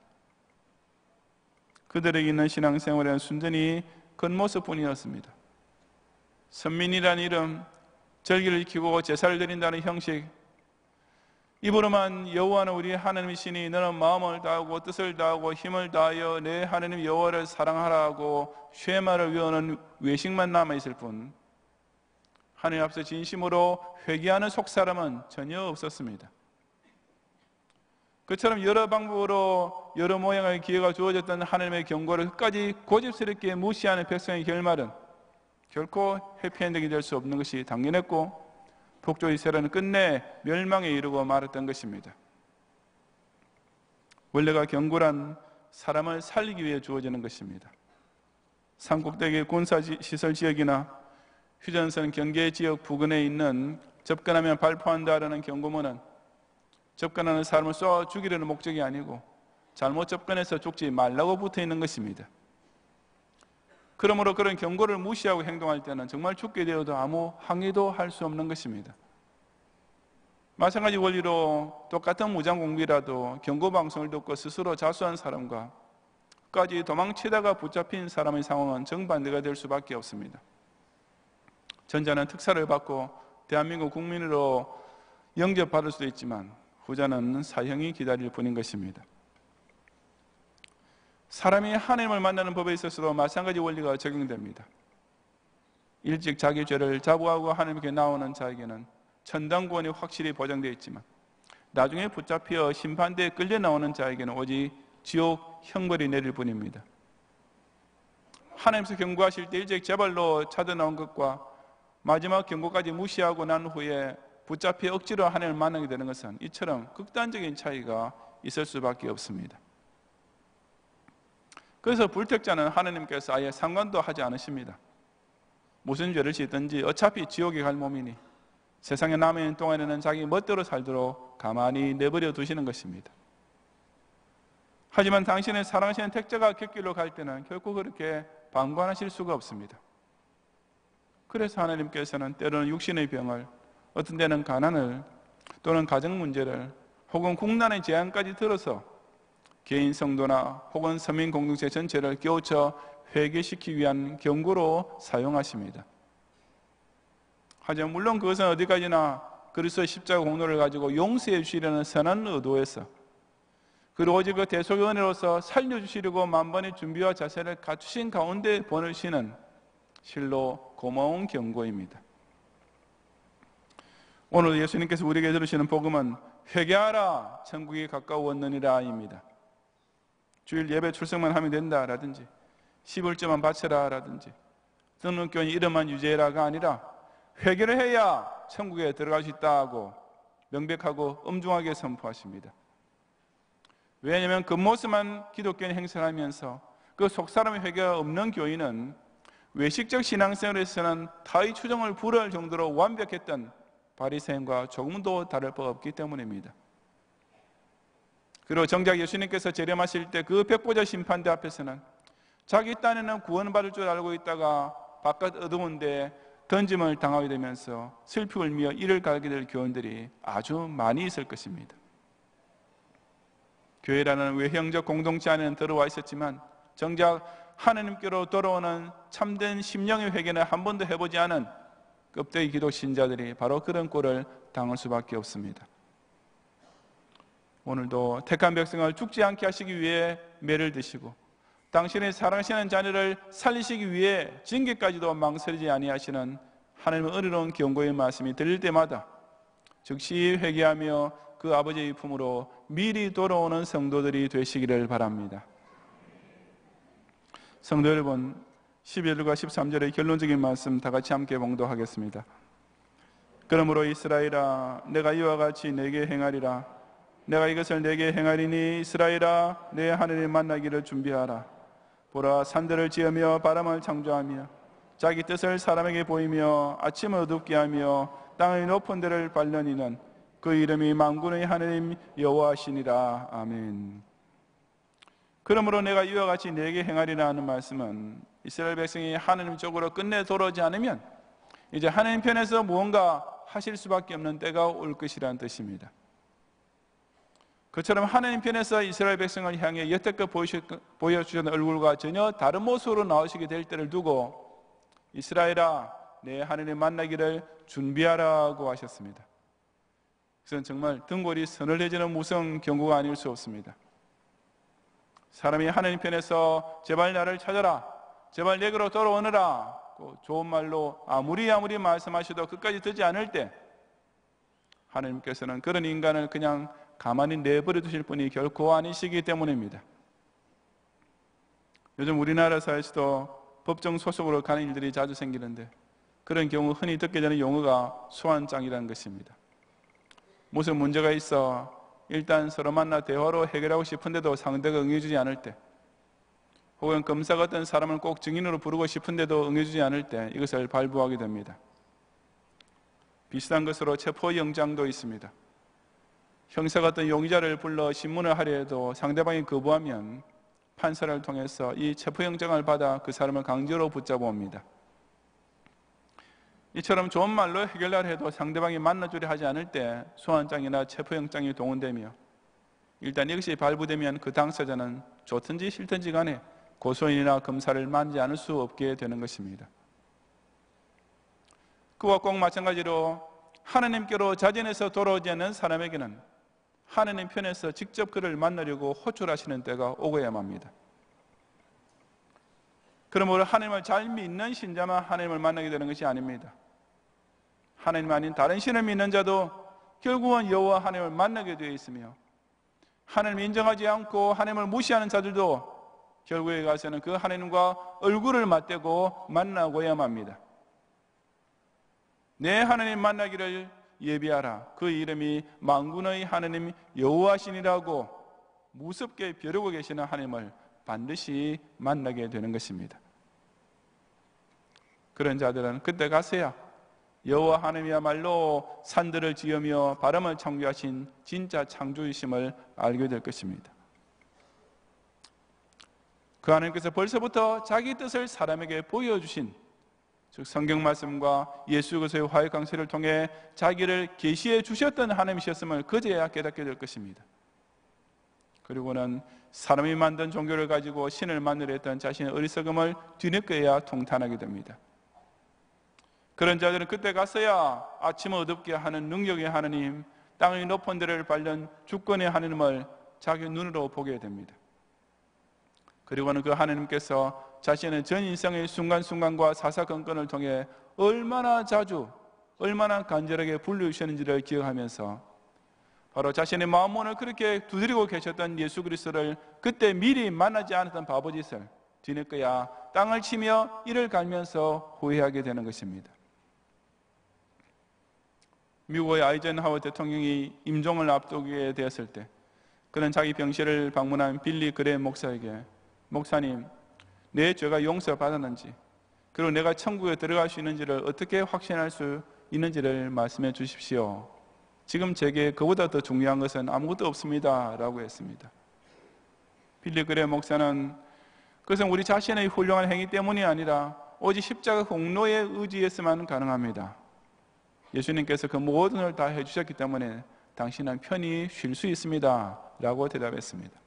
그들에게 있는 신앙생활은 순전히 겉모습뿐이었습니다. 선민이라는 이름, 절기를 지키고 제사를 드린다는 형식, 입으로만 여호와는 우리 하나님이시니 너는 마음을 다하고 뜻을 다하고 힘을 다하여 내 하나님 여호와를 사랑하라고 쉐마를 외우는 외식만 남아있을 뿐 하나님 앞서 진심으로 회개하는 속사람은 전혀 없었습니다. 그처럼 여러 방법으로 여러 모양의 기회가 주어졌던 하나님의 경고를 끝까지 고집스럽게 무시하는 백성의 결말은 결코 해피엔딩이 될 수 없는 것이 당연했고 북쪽 이스라엘은 끝내 멸망에 이르고 말았던 것입니다. 원래가 경고란 사람을 살리기 위해 주어지는 것입니다. 산꼭대기 군사시설 지역이나 휴전선 경계 지역 부근에 있는 접근하면 발포한다라는 경고문은 접근하는 사람을 쏘아 죽이려는 목적이 아니고 잘못 접근해서 죽지 말라고 붙어 있는 것입니다. 그러므로 그런 경고를 무시하고 행동할 때는 정말 죽게 되어도 아무 항의도 할 수 없는 것입니다. 마찬가지 원리로 똑같은 무장 공비라도 경고 방송을 듣고 스스로 자수한 사람과 끝까지 도망치다가 붙잡힌 사람의 상황은 정반대가 될 수밖에 없습니다. 전자는 특사를 받고 대한민국 국민으로 영접받을 수도 있지만 후자는 사형이 기다릴 뿐인 것입니다. 사람이 하나님을 만나는 법에 있어서도 마찬가지 원리가 적용됩니다. 일찍 자기 죄를 자부하고 하나님께 나오는 자에게는 천당구원이 확실히 보장되어 있지만 나중에 붙잡혀 심판대에 끌려 나오는 자에게는 오직 지옥 형벌이 내릴 뿐입니다. 하나님께서 경고하실 때 일찍 제발로 찾아 나온 것과 마지막 경고까지 무시하고 난 후에 붙잡혀 억지로 하나님을 만나게 되는 것은 이처럼 극단적인 차이가 있을 수밖에 없습니다. 그래서 불택자는 하나님께서 아예 상관도 하지 않으십니다. 무슨 죄를 짓든지 어차피 지옥에 갈 몸이니 세상에 남아있는 동안에는 자기 멋대로 살도록 가만히 내버려 두시는 것입니다. 하지만 당신의 사랑하시는 택자가 곁길로 갈 때는 결코 그렇게 방관하실 수가 없습니다. 그래서 하나님께서는 때로는 육신의 병을, 어떤 때는 가난을, 또는 가정 문제를, 혹은 국난의 재앙까지 들어서 개인 성도나 혹은 서민 공동체 전체를 깨우쳐 회개시키기 위한 경고로 사용하십니다. 하지만 물론 그것은 어디까지나 그리스도의 십자가 공로를 가지고 용서해 주시려는 선한 의도에서 그리고 오직 그 대속의 은혜로서 살려주시려고 만번의 준비와 자세를 갖추신 가운데 보내시는 실로 고마운 경고입니다. 오늘 예수님께서 우리에게 들으시는 복음은 회개하라 천국이 가까웠느니라 입니다. 주일 예배 출석만 하면 된다 라든지 11조만 바쳐라 라든지 등록교인 이름만 유지해라가 아니라 회개를 해야 천국에 들어갈 수 있다고 명백하고 엄중하게 선포하십니다. 왜냐하면 그 모습만 기독교인 행사하면서 그 속사람의 회개가 없는 교인은 외식적 신앙생활에서는 타의 추종을 불허할 정도로 완벽했던 바리새인과 조금도 다를 바 없기 때문입니다. 그리고 정작 예수님께서 재림하실 때 그 백보자 심판대 앞에서는 자기 딴에는 구원받을 줄 알고 있다가 바깥 어두운데 던짐을 당하게 되면서 슬피 울며 이를 갈게 될 교인들이 아주 많이 있을 것입니다. 교회라는 외형적 공동체 안에는 들어와 있었지만 정작 하나님께로 돌아오는 참된 심령의 회개는 한 번도 해보지 않은 껍데기 기독 신자들이 바로 그런 꼴을 당할 수밖에 없습니다. 오늘도 택한 백성을 죽지 않게 하시기 위해 매를 드시고 당신의 사랑하시는 자녀를 살리시기 위해 징계까지도 망설이지 아니하시는 하나님의 은혜로운 경고의 말씀이 들릴 때마다 즉시 회개하며 그 아버지의 품으로 미리 돌아오는 성도들이 되시기를 바랍니다. 성도 여러분, 12절과 13절의 결론적인 말씀 다 같이 함께 봉독하겠습니다. 그러므로 이스라엘아 내가 이와 같이 내게 행하리라. 내가 이것을 내게 행하리니 이스라엘아 내 하나님 만나기를 준비하라. 보라 산들을 지으며 바람을 창조하며 자기 뜻을 사람에게 보이며 아침을 어둡게 하며 땅의 높은 데를 발견이는 그 이름이 만군의 하나님 여호와시니라. 아멘. 그러므로 내가 이와 같이 내게 행하리라 하는 말씀은 이스라엘 백성이 하나님 쪽으로 끝내 돌아오지 않으면 이제 하나님 편에서 무언가 하실 수밖에 없는 때가 올 것이라는 뜻입니다. 그처럼 하나님 편에서 이스라엘 백성을 향해 여태껏 보여주셨던 얼굴과 전혀 다른 모습으로 나오시게 될 때를 두고 이스라엘아 내 하나님 만나기를 준비하라고 하셨습니다. 그것은 정말 등골이 서늘해지는 무서운 경고가 아닐 수 없습니다. 사람이 하나님 편에서 제발 나를 찾아라, 제발 내게로 돌아오너라, 좋은 말로 아무리 말씀하셔도 끝까지 듣지 않을 때 하나님께서는 그런 인간을 그냥 가만히 내버려 두실 분이 결코 아니시기 때문입니다. 요즘 우리나라 사회에서도 법정 소속으로 가는 일들이 자주 생기는데 그런 경우 흔히 듣게 되는 용어가 소환장이라는 것입니다. 무슨 문제가 있어 일단 서로 만나 대화로 해결하고 싶은데도 상대가 응해주지 않을 때, 혹은 검사가 어떤 사람을 꼭 증인으로 부르고 싶은데도 응해주지 않을 때 이것을 발부하게 됩니다. 비슷한 것으로 체포영장도 있습니다. 형사가 어떤 용의자를 불러 신문을 하려 해도 상대방이 거부하면 판사를 통해서 이 체포영장을 받아 그 사람을 강제로 붙잡아 옵니다. 이처럼 좋은 말로 해결하려 해도 상대방이 만나주려 하지 않을 때 소환장이나 체포영장이 동원되며 일단 이것이 발부되면 그 당사자는 좋든지 싫든지 간에 고소인이나 검사를 만나지 않을 수 없게 되는 것입니다. 그와 꼭 마찬가지로 하나님께로 자진해서 돌아오지 않는 사람에게는 하나님 편에서 직접 그를 만나려고 호출하시는 때가 오고야만 합니다. 그러므로 하나님을 잘 믿는 신자만 하나님을 만나게 되는 것이 아닙니다. 하나님 아닌 다른 신을 믿는 자도 결국은 여호와 하나님을 만나게 되어 있으며, 하나님을 인정하지 않고 하나님을 무시하는 자들도 결국에 가서는 그 하나님과 얼굴을 맞대고 만나고야만 합니다. 내 하나님 만나기를 예비하라. 그 이름이 만군의 하나님 여호와시니라고 무섭게 벼르고 계시는 하나님을 반드시 만나게 되는 것입니다. 그런 자들은 그때 가서야 여호와 하나님이야말로 산들을 지으며 바람을 창조하신 진짜 창조이심을 알게 될 것입니다. 그 하나님께서 벌써부터 자기 뜻을 사람에게 보여주신, 즉 성경 말씀과 예수 그리스도의 화해 강세를 통해 자기를 계시해 주셨던 하나님이셨음을 그제야 깨닫게 될 것입니다. 그리고는 사람이 만든 종교를 가지고 신을 만들려 했던 자신의 어리석음을 뒤늦게야 통탄하게 됩니다. 그런 자들은 그때 가서야 아침 어둡게 하는 능력의 하나님, 땅의 높은 데를 밟는 주권의 하나님을 자기 눈으로 보게 됩니다. 그리고는 그 하나님께서 자신의 전 인생의 순간순간과 사사건건을 통해 얼마나 자주, 얼마나 간절하게 불러주셨는지를 기억하면서 바로 자신의 마음문을 그렇게 두드리고 계셨던 예수 그리스도를 그때 미리 만나지 않았던 바보짓을 뒤늦게야 땅을 치며 이를 갈면서 후회하게 되는 것입니다. 미국의 아이젠하워 대통령이 임종을 앞두게 되었을 때 그는 자기 병실을 방문한 빌리 그레 목사에게, 목사님, 내 죄가 용서받았는지, 그리고 내가 천국에 들어갈 수 있는지를 어떻게 확신할 수 있는지를 말씀해 주십시오. 지금 제게 그보다 더 중요한 것은 아무것도 없습니다 라고 했습니다. 빌리 그레 목사는 그것은 우리 자신의 훌륭한 행위 때문이 아니라 오직 십자가 공로에 의지해서만 가능합니다. 예수님께서 그 모든 걸 다 해주셨기 때문에 당신은 편히 쉴 수 있습니다 라고 대답했습니다.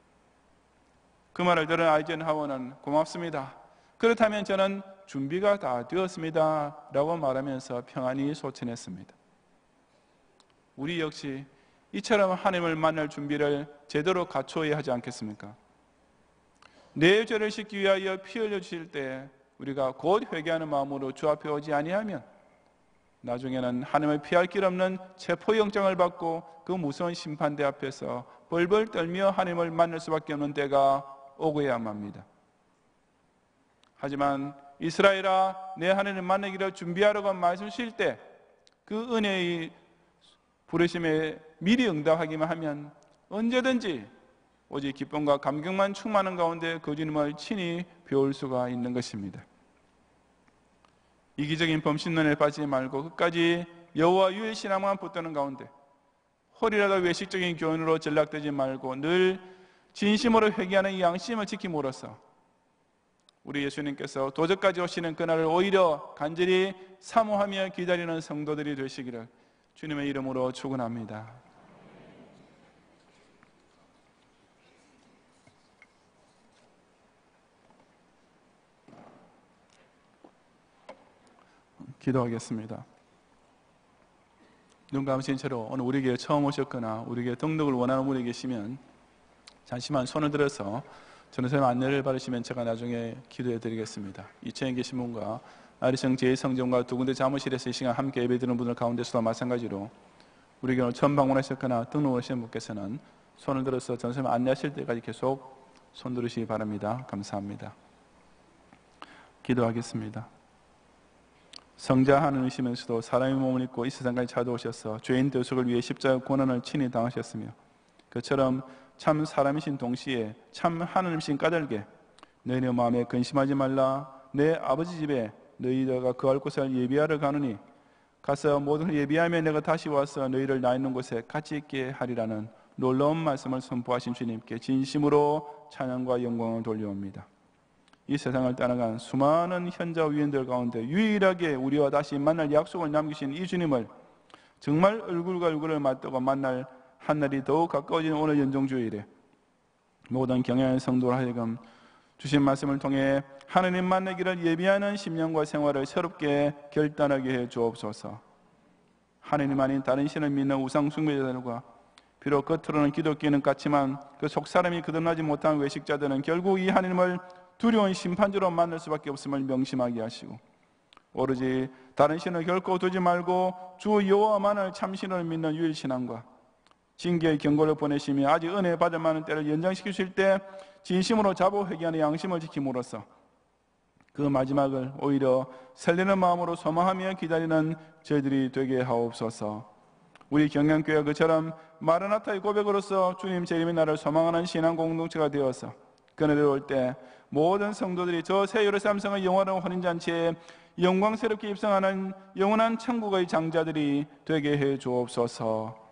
그 말을 들은 아이젠하워는 고맙습니다, 그렇다면 저는 준비가 다 되었습니다 라고 말하면서 평안히 소천했습니다. 우리 역시 이처럼 하나님을 만날 준비를 제대로 갖추어야 하지 않겠습니까? 내 죄를 씻기 위하여 피 흘려 주실 때 우리가 곧 회개하는 마음으로 주 앞에 오지 아니하면 나중에는 하나님을 피할 길 없는 체포영장을 받고 그 무서운 심판대 앞에서 벌벌 떨며 하나님을 만날 수밖에 없는 때가 오고야만 합니다. 하지만 이스라엘아, 내 하나님을 만나기를 준비하라고 말씀 주실 때 그 은혜의 부르심에 미리 응답하기만 하면 언제든지 오직 기쁨과 감격만 충만한 가운데 그 주님을 친히 배울 수가 있는 것입니다. 이기적인 범신론에 빠지지 말고 끝까지 여호와 유일신앙만 붙드는 가운데 홀이라도 외식적인 교훈으로 전락되지 말고 늘 진심으로 회개하는 이 양심을 지킴으로써 우리 예수님께서 도적까지 오시는 그날을 오히려 간절히 사모하며 기다리는 성도들이 되시기를 주님의 이름으로 축원합니다. 기도하겠습니다. 눈 감으신 채로 오늘 우리 교회 처음 오셨거나 우리 교회 등록을 원하는 분이 계시면 잠시만 손을 들어서 전도사님 안내를 받으시면 제가 나중에 기도해 드리겠습니다. 2층에 계신 분과 아리성 제2성전과 두 군데 사무실에서 이 시간 함께 예배드리는 분들 가운데서도 마찬가지로 우리 교회 처음 방문하셨거나 등록하신 분께서는 손을 들어서 전도사님 안내하실 때까지 계속 손 들으시기 바랍니다. 감사합니다. 기도하겠습니다. 성자 하나님이시면서도 사람의 몸을 입고 이 세상까지 찾아오셔서 죄인 대속을 위해 십자가 고난을 친히 당하셨으며 그처럼 참 사람이신 동시에 참 하나님이신 까닭에 너희의 마음에 근심하지 말라. 내 아버지 집에 너희가 거할 곳을 예비하러 가느니 가서 모든 걸 예비하며 내가 다시 와서 너희를 나 있는 곳에 같이 있게 하리라는 놀라운 말씀을 선포하신 주님께 진심으로 찬양과 영광을 돌려옵니다. 이 세상을 떠나간 수많은 현자 위인들 가운데 유일하게 우리와 다시 만날 약속을 남기신 이 주님을 정말 얼굴과 얼굴을 맞대고 만날 한날이 더욱 가까워지는 오늘 연종주일에 모든 경외하는 성도를 하여금 주신 말씀을 통해 하느님 만나기를 예비하는 심령과 생활을 새롭게 결단하게 해 주옵소서. 하느님 아닌 다른 신을 믿는 우상 숭배자들과 비록 겉으로는 기독교인은 같지만 그 속사람이 거듭나지 못한 외식자들은 결국 이 하느님을 두려운 심판주로 만날 수밖에 없음을 명심하게 하시고 오로지 다른 신을 결코 두지 말고 주 여호와만을 참신을 믿는 유일신앙과 징계의 경고를 보내시며 아직 은혜 받을 만한 때를 연장시키실 때 진심으로 자복 회개하는 양심을 지킴으로써 그 마지막을 오히려 설레는 마음으로 소망하며 기다리는 저희들이 되게 하옵소서. 우리 경양교회가 그처럼 마르나타의 고백으로서 주님 재림의 날을 소망하는 신앙 공동체가 되어서 그날이 올 때 모든 성도들이 저 새 예루살렘성의 영원한 혼인잔치에 영광스럽게 입성하는 영원한 천국의 장자들이 되게 해 주옵소서.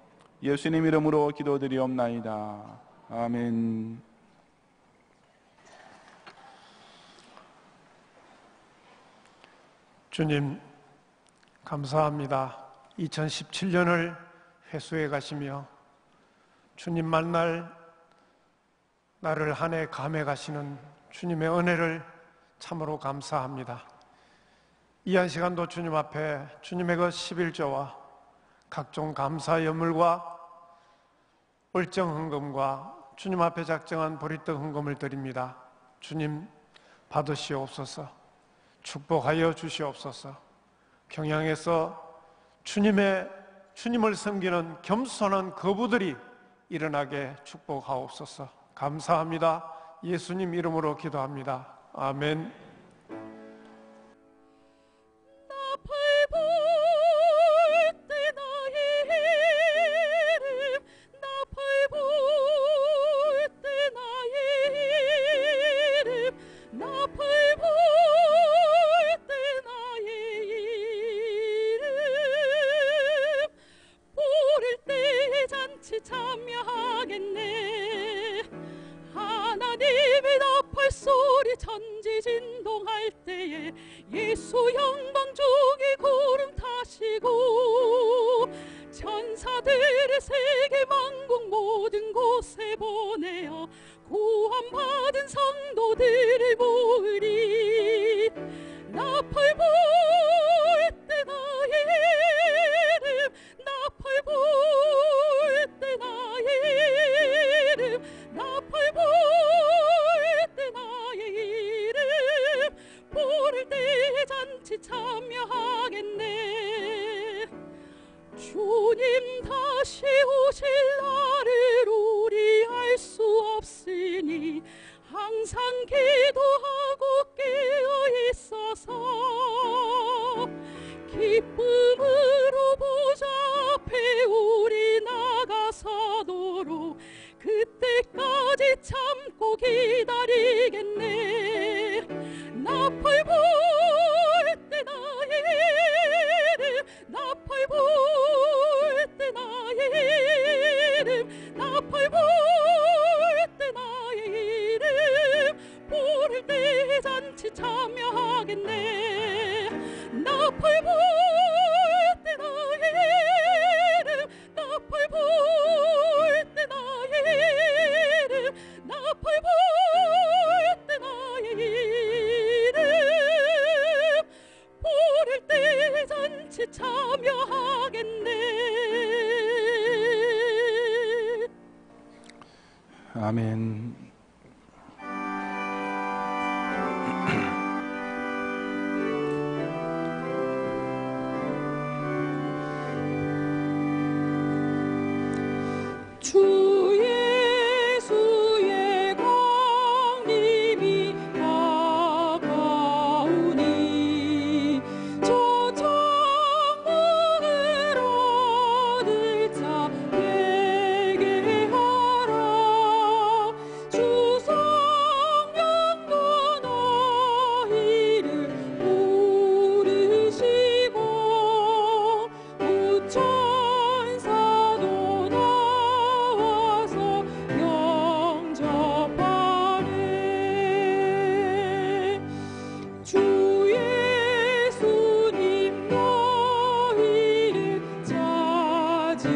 예수님 이름으로 기도드리옵나이다. 아멘. 주님 감사합니다. 2017년을 회수해 가시며 주님 만날 나를 한 해 감해 가시는 주님의 은혜를 참으로 감사합니다. 이 한 시간도 주님 앞에 주님의 그 11조와 각종 감사 예물과 얼정 헌금과 주님 앞에 작정한 보리떡 헌금을 드립니다. 주님 받으시옵소서. 축복하여 주시옵소서. 경양에서 주님을 섬기는 겸손한 거부들이 일어나게 축복하옵소서. 감사합니다. 예수님 이름으로 기도합니다. 아멘. 참여하겠네. 하나님의 나팔 소리 천지진동할 때에 예수 영광중에 구름 타시고 천사들을 세계 만국 모든 곳에 보내어 구원받은 성도들을 모으리. 나팔 불 때 나의 이름, 나팔 불 때 나의 이름, 나팔 불 때 나의 이름, 부를 때 잔치 참여하겠네. 주님 다시 오실 날을 우리 알 수 없으니 항상 기도하고 깨어 있어서 기쁨으로 보좌 앞에 우리 나가서도록 그때까지 참고 기다리겠네. 나팔 불 때 나의 이름, 나팔 불 때 나의 이름, 나팔 불 때 나의 참여하겠네. 아멘. 주 예수의 강림이 가까우니 저 천국을 얻을 자 회개하라. 주 성령도 너희를 부르시고 무천사도 나와서 영접하네. 주 예수님 너희를 찾으시니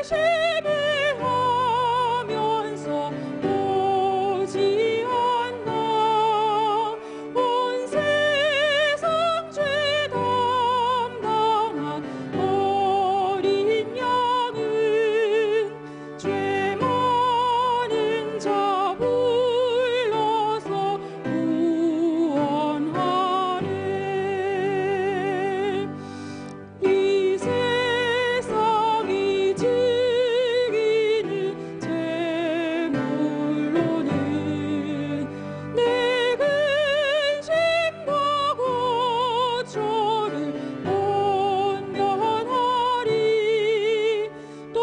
의심을 하면서 오지 않나. 온 세상 죄 담당한 어린 양은 죄 많은 자 불러서 구원하네. 이 세상이 즐기는 재물로는 내 근심과 고초를 못 면하리. 또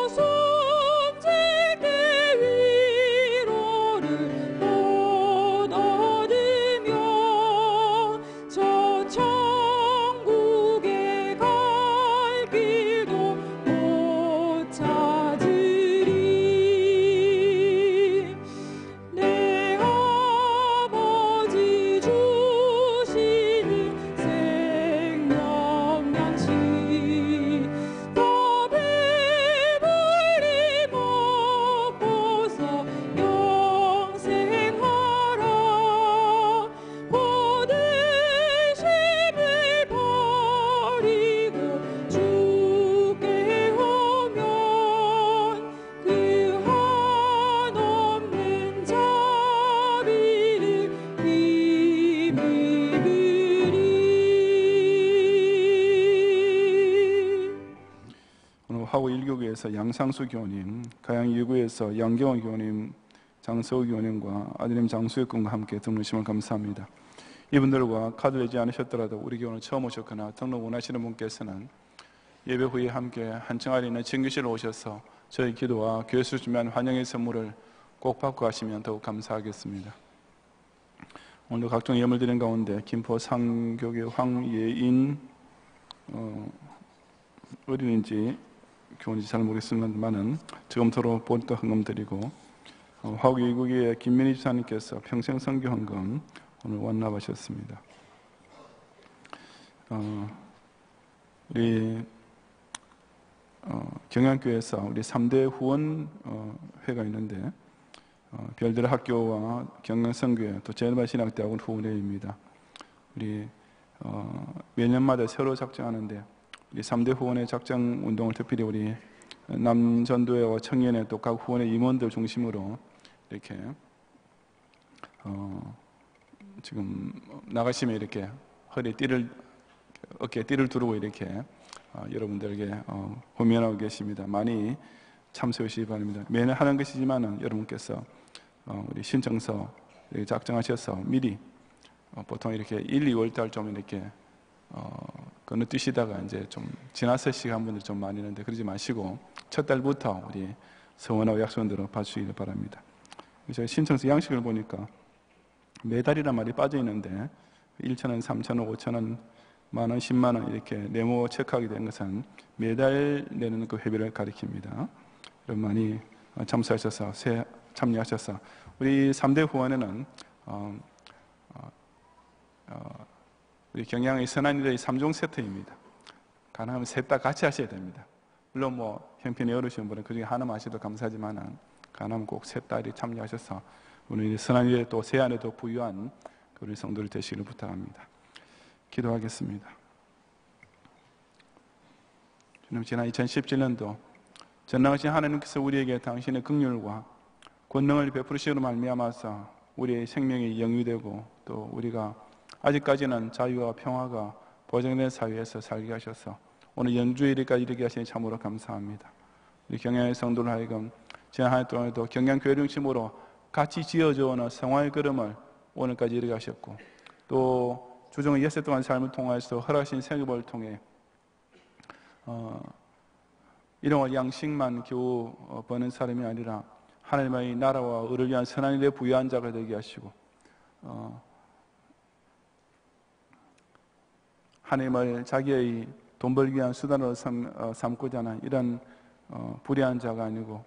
숨질 때 위로를 못 얻으며 저 천국에 갈 길도 못 찾으리. 내 아버지 주시는 생명 양식 다 배불리 먹고서 영생하라. 모든 심을 버리고 주께 오면 그 한없는 자비를 힘입으리. 오늘 화구 1교구에서 양상수 교님, 가양 2구에서 양경원 교님, 장서우 교님과 아드님 장수혁 군과 함께 등록심을 감사합니다. 이분들과 카드되지 않으셨더라도 우리 교회는 처음 오셨거나 등록 원하시는 분께서는 예배 후에 함께 한층 아래 있는 정규실로 오셔서 저희 기도와 교회에서 준비한 환영의 선물을 꼭 받고 가시면 더욱 감사하겠습니다. 오늘도 각종 예물 드린 가운데 김포 상교계 황예인 어린인지 교원인지 잘 모르겠습니다만은 지금부터 본가 헌금 드리고 화구 이국의 김민희 지사님께서 평생 선교 헌금 오늘 완납하셨습니다. 우리 경양교회에서 우리 3대 후원 회가 있는데 별들 학교와 경양선교회 또 제일반신학대학원 후원회입니다. 우리 매년마다 새로 작정하는데 우리 3대 후원회 작정 운동을 특별히 우리 남전도회와 청년회 또 각 후원회 임원들 중심으로 이렇게 지금 나가시면 이렇게 허리에 어깨에 띠를 두르고 이렇게 여러분들에게 호명하고 계십니다. 많이 참석해 주시기 바랍니다. 매년 하는 것이지만은 여러분께서 우리 신청서 작성하셔서 미리 보통 이렇게 1, 2월 달 좀 이렇게 건너뛰시다가 이제 좀 지나서 시간 분들이 좀 많이 있는데 그러지 마시고 첫 달부터 우리 서원하고 약속대로 봐주시기 바랍니다. 저희 신청서 양식을 보니까 매달이란 말이 빠져 있는데 1,000원, 3,000원, 5,000원, 만원, 10만원 이렇게 네모 체크하게 된 것은 매달 내는 그 회비를 가리킵니다. 여러분 많이 참석하셔서 참여하셔서 우리 3대 후원에는 우리 경양의 선한이들의 3종 세트입니다. 가능하면 셋 다 같이 하셔야 됩니다. 물론 뭐 형편이 어려우신 분은 그중에 하나만 하셔도 감사하지만 가능하면 꼭 셋 다 참여하셔서 우리 선한이들의 또 세안에도 부유한 우리 성도들 되시기를 부탁합니다. 기도하겠습니다. 주님, 지난 2017년도 전능하신 하나님께서 우리에게 당신의 긍휼과 권능을 베푸시기로 말미암아서 우리의 생명이 영유되고 또 우리가 아직까지는 자유와 평화가 보장된 사회에서 살게 하셔서 오늘 연주일까지 이르게 하시니 참으로 감사합니다. 우리 경양의 성도를 하여금 지난 한 해 동안에도 경양교회 중심으로 같이 지어져오는 성화의 걸음을 오늘까지 이르게 하셨고 또 주정의 엿새 동안 삶을 통해서 허락하신 생업을 통해 일용할 양식만 겨우 버는 사람이 아니라 하나님의 나라와 의를 위한 선한 일에 부유한 자가 되게 하시고 하나님을 자기의 돈 벌기 위한 수단으로 삼고자 하는 이런 불의한 자가 아니고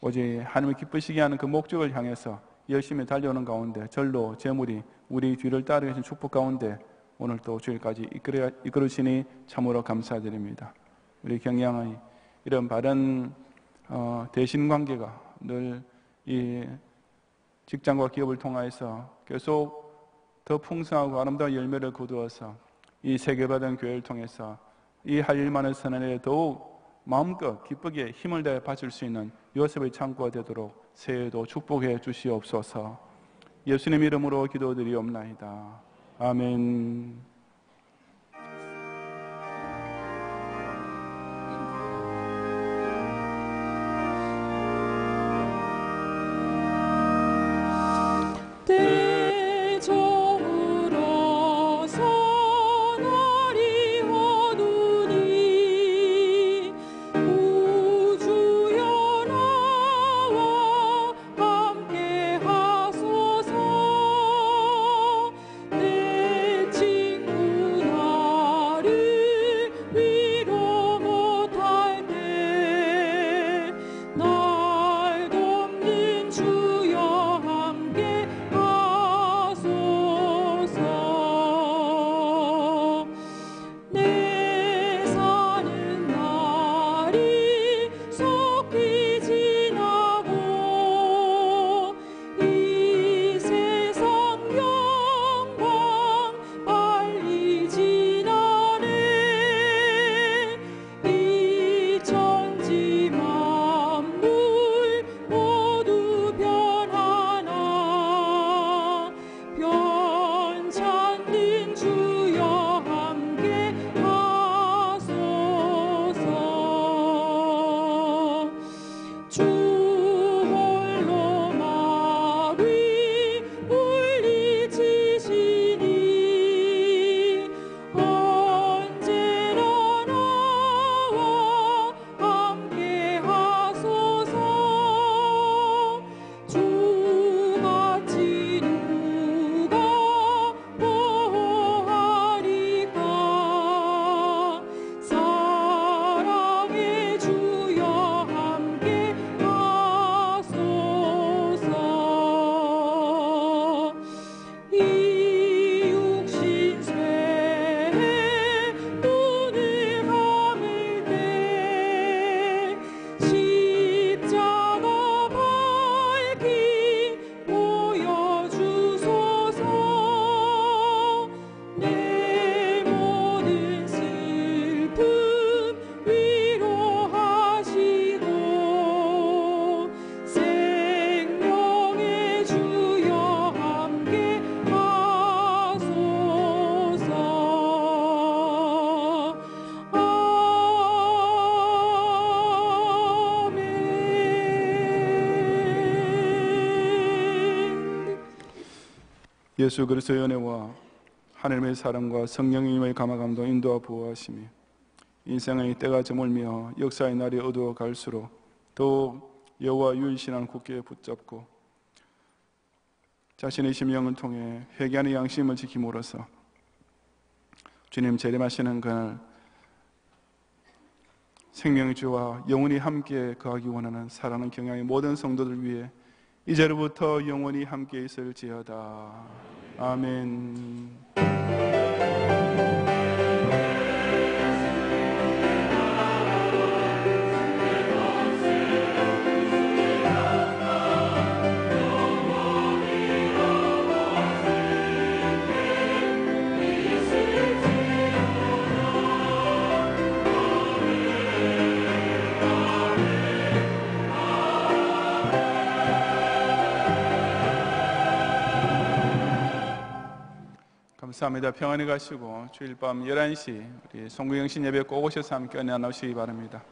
오직 하나님을 기쁘시게 하는 그 목적을 향해서 열심히 달려오는 가운데 절로 재물이 우리 뒤를 따르게 하신 축복 가운데 오늘 또 주일까지 이끌으시니 참으로 감사드립니다. 우리 경양의 이런 바른 대신관계가 늘 이 직장과 기업을 통하여서 계속 더 풍성하고 아름다운 열매를 거두어서 이 세계받은 교회를 통해서 이 할 일만을 선언해 더욱 마음껏 기쁘게 힘을 다해 바칠 수 있는 요셉의 창고가 되도록 새해도 축복해 주시옵소서. 예수님 이름으로 기도드리옵나이다. 아멘. 대저물어서 날이 어두니 우주여 나와 함께 하소서. 내 친구 나를 위로 못할 때 날 돕는 주여 함께 하소서. 내 사는 날이 속히 지나고 이 세상 영광 빨리 지나네. 이 천지 만물 모두 변하나 변찮는 주여 함께 하소서. 주 홀로 마위 물리치시니 언제나 나와 함께 하소서. 주같이 누가 보호하리까. 사랑의 주여 함께 하소서. 이 육신 쇠에 눈을 감을 때 십자가 밝히 보여주소서. 내 모든 슬픔 위로하시고 생명의 주여 함께 하소서. 아멘. 예수 그리스도의 은혜와 하나님의 사랑과 성령님의 감화감동 인도와 보호하심이 인생의 때가 저물며 역사의 날이 어두워 갈수록 더욱 여호와 유일신앙을 굳게 붙잡고 자신의 심령을 통해 회개하는 양심을 지킴으로써 주님 재림하시는 그날 생명의 주와 영원히 함께 거하기 원하는 사랑하는 경양의 모든 성도들 위해 이제로부터 영원히 함께 있을지어다. 아멘. 감사합니다. 평안히 가시고 주일 밤 11시 우리 송구영신 예배 꼭 오셔서 함께 은혜 나누시기 바랍니다.